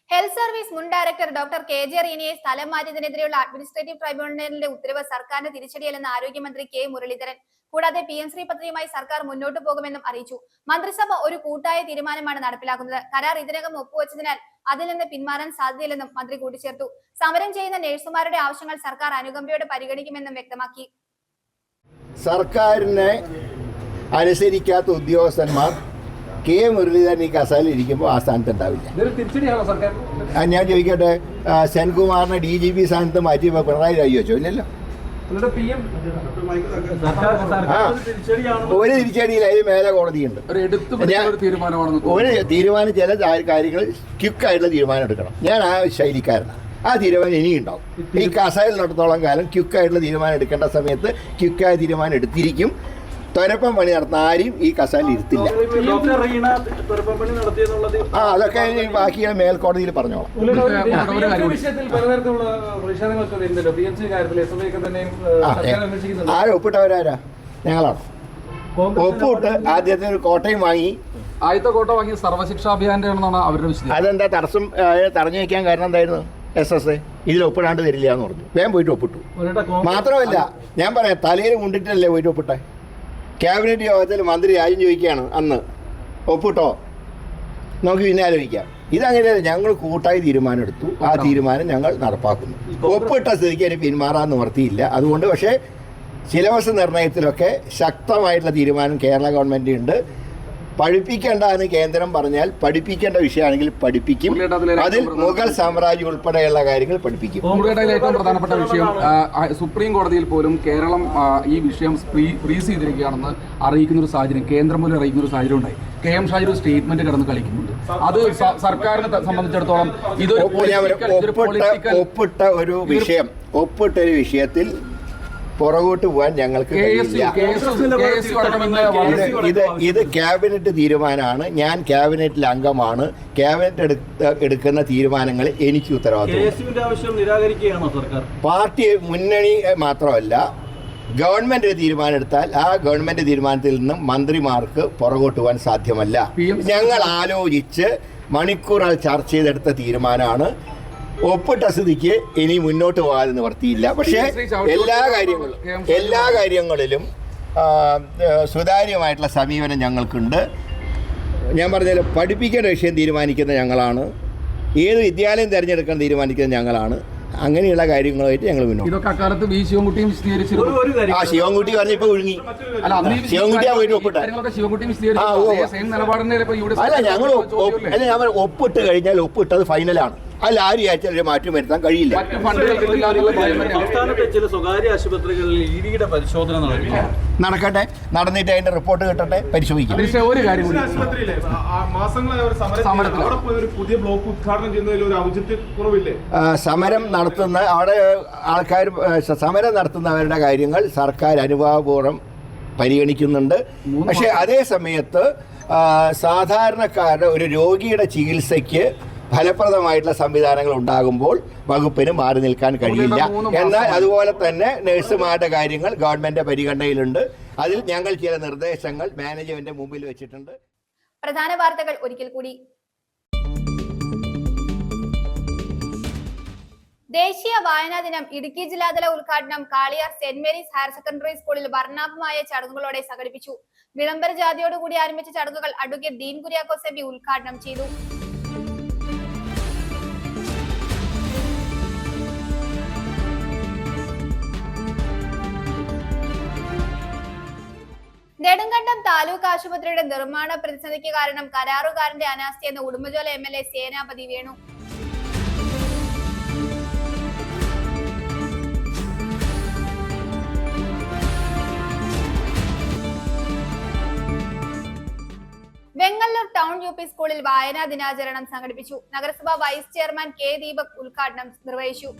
Health service മുൻ ഡയറക്ടർ ഡോക്ടർ KJ റീനിയെ സ്ഥലം മാറ്റിയതിനെതിരെയുള്ള അഡ്മിനിസ്ട്രേറ്റീവ് ട്രൈബ്യൂണലിന്റെ ഉത്തരവ് സർക്കാരിന് തിരിച്ചടിയല്ലെന്ന് ആരോഗ്യമന്ത്രി K മുരളീധരൻ. കൂടാതെ PM ശ്രീ പദ്ധതിയുമായി സർക്കാർ മുന്നോട്ട് പോകുമെന്നും അറിയിച്ചു. മന്ത്രിസഭ ഒരു കൂട്ടായ തീരുമാനമാണ് നടപ്പിലാക്കുന്നത്. കരാർ ഇതിനകം ഒപ്പുവെച്ചതിനാൽ അതിൽ നിന്ന് പിന്മാറാൻ സാധ്യതയില്ലെന്നും മന്ത്രി കൂട്ടിച്ചേർത്തു. സമരം ചെയ്യുന്ന നഴ്സുമാരുടെ ആവശ്യങ്ങൾ സർക്കാർ അനുകമ്പയോടെ പരിഗണിക്കുമെന്നും വ്യക്തമാക്കി. സർക്കാരിനെ അനുസരിക്കാത്ത ഉദ്യോഗസ്ഥന്മാർ K മുരളീധരൻ ഈ കസേരയിൽ ഇരിക്കുമ്പോൾ ആ സ്ഥാനത്ത് ഉണ്ടാവില്ല. ഞാൻ ചോദിക്കട്ടെ, സെൻകുമാറിനെ DGP സ്ഥാനത്ത് മാറ്റിയപ്പോൾ പിണറായി രാജിവെച്ചോ? ഇല്ലല്ലോ. ഒരു തിരിച്ചടിയിൽ അതിന് മേലെ കോടതിയുണ്ട്. ഒരു തീരുമാനം, ചില കാര്യങ്ങൾ ക്വിക്കായിട്ടുള്ള തീരുമാനം എടുക്കണം. ഞാൻ ആ ശൈലിക്കാരനാണ്. ആ തീരുമാനം ഇനിയുണ്ടാവും. ഈ കസേരയിലിടത്തോളം കാലം ക്വിക്കായിട്ടുള്ള തീരുമാനം എടുക്കേണ്ട സമയത്ത് ക്വിക്കായ തീരുമാനം എടുത്തിരിക്കും. തൊരപ്പം പണി നടത്തുന്ന ആരെയും ഈ കസേരയിൽ ഇരുത്തില്ല. അതൊക്കെ ബാക്കിയാണ് മേൽക്കോടതിയിൽ പറഞ്ഞോളാം. ആരും ഒപ്പിട്ടവരാരാ? ഞങ്ങളാണ് ഒപ്പിട്ട് ആദ്യത്തെ ഒരു കോട്ടയും വാങ്ങി. ആദ്യത്തെ കോട്ട വാങ്ങി സർവശിക്ഷാഭിയാന്റെ അവരുടെ വിഷയം. അതെന്താ തടസ്സം തടഞ്ഞു വയ്ക്കാൻ കാരണം എന്തായിരുന്നു? SS ഇതിൽ ഒപ്പിടാണ്ട് തരില്ല എന്ന് പറഞ്ഞു. വേഗം പോയിട്ട് ഒപ്പിട്ടു. മാത്രമല്ല, ഞാൻ പറയാം, തലയിൽ കൊണ്ടിട്ടല്ലേ പോയിട്ട് ഒപ്പിട്ടെ. ക്യാബിനറ്റ് യോഗത്തിൽ മന്ത്രി രാജ്യം ചോദിക്കുകയാണ്, അന്ന് ഒപ്പിട്ടോ, നമുക്ക് പിന്നെ ആലോചിക്കാം. ഇതങ്ങനെ ഞങ്ങൾ കൂട്ടായി തീരുമാനം എടുത്തു. ആ തീരുമാനം ഞങ്ങൾ നടപ്പാക്കുന്നു. ഒപ്പിട്ട സ്ഥിതിക്ക് അതിന് പിന്മാറാൻ നിവർത്തിയില്ല. അതുകൊണ്ട് പക്ഷേ സിലബസ് നിർണയത്തിലൊക്കെ ശക്തമായിട്ടുള്ള തീരുമാനം കേരള ഗവൺമെൻറ് ഉണ്ട്. പഠിപ്പിക്കേണ്ട എന്ന് കേന്ദ്രം പറഞ്ഞാൽ പഠിപ്പിക്കേണ്ട വിഷയമാണെങ്കിൽ പഠിപ്പിക്കും. അതിൽ മുഗൾ സാമ്രാജ്യം ഉൾപ്പെടെയുള്ള കാര്യങ്ങൾ പഠിപ്പിക്കും. ഏറ്റവും പ്രധാനപ്പെട്ട വിഷയം, സുപ്രീം കോടതിയിൽ പോലും കേരളം ഈ വിഷയം ഫ്രീസ് ചെയ്തിരിക്കുകയാണെന്ന് അറിയിക്കുന്ന ഒരു സാഹചര്യം, കേന്ദ്രം പോലും അറിയിക്കുന്ന ഒരു സാഹചര്യം ഉണ്ടായി. KM ഷാജി ഒരു സ്റ്റേറ്റ്മെന്റ് കടന്ന് കളിക്കുന്നുണ്ട്. അത് സർക്കാരിനെ സംബന്ധിച്ചിടത്തോളം ഇതൊരു ഒപ്പിട്ട ഒരു വിഷയത്തിൽ പുറകോട്ട് പോകാൻ ഞങ്ങൾക്ക് കഴിയില്ല. ഇത് ക്യാബിനറ്റ് തീരുമാനമാണ്. ഞാൻ ക്യാബിനറ്റിൽ അംഗമാണ്. ക്യാബിനറ്റ് എടുക്കുന്ന തീരുമാനങ്ങൾ എനിക്ക് ഉത്തരവാദിത്വം. പാർട്ടി മുന്നണി മാത്രമല്ല, ഗവൺമെന്റ് തീരുമാനം എടുത്താൽ ആ ഗവൺമെന്റ് തീരുമാനത്തിൽ നിന്നും മന്ത്രിമാർക്ക് പുറകോട്ട് പോകാൻ സാധ്യമല്ല. ഞങ്ങൾ ആലോചിച്ച് മണിക്കൂറുകൾ ചർച്ച ചെയ്തെടുത്ത തീരുമാനമാണ്. ഒപ്പിട്ട സ്ഥിതിക്ക് ഇനി മുന്നോട്ട് പോകാൻ നിവർത്തിയില്ല. പക്ഷേ എല്ലാ കാര്യങ്ങളിലും സുതാര്യമായിട്ടുള്ള സമീപനം ഞങ്ങൾക്കുണ്ട്. ഞാൻ പറഞ്ഞാൽ പഠിപ്പിക്കേണ്ട വിഷയം തീരുമാനിക്കുന്ന ഞങ്ങളാണ്, ഏത് വിദ്യാലയം തിരഞ്ഞെടുക്കാൻ തീരുമാനിക്കുന്നത് ഞങ്ങളാണ്. അങ്ങനെയുള്ള കാര്യങ്ങളുമായിട്ട് ഞങ്ങൾ മുന്നോട്ട്. ഇതൊക്കെ അക്കാലത്ത് വി ശിവൻകുട്ടിയും വിശദീകരിച്ചിരുന്നു. ശിവൻകുട്ടി പറഞ്ഞ ഇപ്പൊ ഒഴുങ്ങി. ശിവൻകുട്ടിയാ പോയിട്ട് ഒപ്പിട്ട. അല്ല ഞങ്ങൾ ഒപ്പിട്ട് കഴിഞ്ഞാൽ ഒപ്പിട്ടത് ഫൈനലാണ്. അല്ല ആരും ആഴ്ച മാറ്റം വരുത്താൻ കഴിയില്ല. സംസ്ഥാനത്തെ ചില സ്വകാര്യ ആശുപത്രികളിൽ ഇഡിയുടെ പരിശോധന നടക്കട്ടെ, നടന്നിട്ട് അതിന്റെ റിപ്പോർട്ട് കിട്ടട്ടെ, പരിശോധിക്കും. ഒരു കാര്യം പുതിയ ബ്ലോക്ക് ഉദ്ഘാടനം ചെയ്യുന്നതിൽ ഒരു ഔചിത്യ കുറവില്ലേ? സമരം നടത്തുന്ന അവിടെ ആൾക്കാർ സമരം നടത്തുന്നവരുടെ കാര്യങ്ങൾ സർക്കാർ അനുഭാവപൂർവ്വം പരിഗണിക്കുന്നുണ്ട്. പക്ഷേ അതേ സമയത്ത് സാധാരണക്കാരുടെ ഒരു രോഗിയുടെ ചികിത്സയ്ക്ക് ഫലപ്രദമായിട്ടുള്ള സംവിധാനങ്ങൾ ഉണ്ടാകുമ്പോൾ വകുപ്പിന് മാറി നിൽക്കാൻ കഴിയില്ല. എന്നാൽ അതുപോലെ തന്നെ നഴ്സുമാരുടെ കാര്യങ്ങൾ ഗവൺമെന്റ് പരിഗണനയിലുണ്ട്. അതിൽ ഞങ്ങൾ ചില നിർദ്ദേശങ്ങൾ മാനേജ്മെന്റ് മുമ്പിൽ വെച്ചിട്ടുണ്ട്. പ്രധാന വാർത്തകൾ ഒരിക്കൽ കൂടി. ദേശീയ വായനാ ദിനം ഇടുക്കി ജില്ലാതല ഉദ്ഘാടനം Kaliyar Saint Mary's higher secondary സ്കൂളിൽ വർണ്ണാഭമായ ചടങ്ങുകളോടെ സംഘടിപ്പിച്ചു. വിളംബര ജാഥയോടുകൂടി ആരംഭിച്ച ചടങ്ങുകൾ അഡ്വക്കേറ്റ് ഡീൻ കുര്യാക്കോസ് എം.പി. ഉദ്ഘാടനം ചെയ്തു. നെടുങ്കണ്ടം താലൂക്ക് ആശുപത്രിയുടെ നിർമ്മാണ പ്രതിസന്ധിക്ക് കാരണം കരാറുകാരന്റെ അനാസ്ഥയെന്ന് ഉടുമ്പൻചോല MLA സേനാപതി വേണു. വെങ്ങല്ലൂർ ടൗൺ UP സ്കൂളിൽ വായനാ ദിനാചരണം സംഘടിപ്പിച്ചു. നഗരസഭാ വൈസ് ചെയർമാൻ K. ദീപക് ഉദ്ഘാടനം നിർവഹിച്ചു.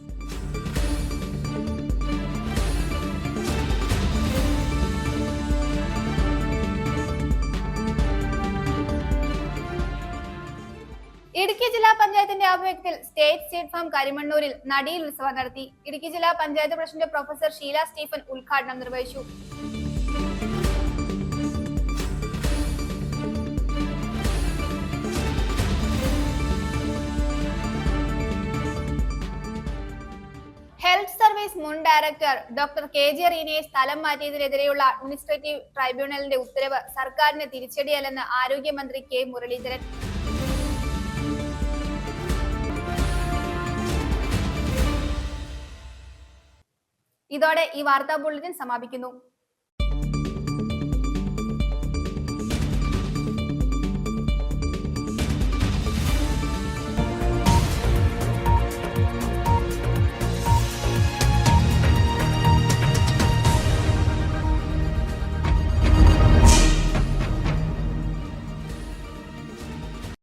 ഇടുക്കി ജില്ലാ പഞ്ചായത്തിന്റെ ആഭിമുഖ്യത്തിൽ സ്റ്റേറ്റ് സീഡ് ഫാം കരിമണ്ണൂരിൽ നടീൽ ഉത്സവം നടത്തി. ഇടുക്കി ജില്ലാ panchayat president professor Sheela Stephen ഉദ്ഘാടനം നിർവഹിച്ചു. ഹെൽത്ത് സർവീസ് മുൻ ഡയറക്ടർ ഡോക്ടർ KJ റീനയെ സ്ഥലം മാറ്റിയതിനെതിരെയുള്ള അഡ്മിനിസ്ട്രേറ്റീവ് ട്രൈബ്യൂണലിന്റെ ഉത്തരവ് സർക്കാരിന് തിരിച്ചടിയല്ലെന്ന് ആരോഗ്യമന്ത്രി K. മുരളീധരൻ. ഇതോടെ ഈ വാർത്താ ബുള്ളറ്റിൻ സമാപിക്കുന്നു.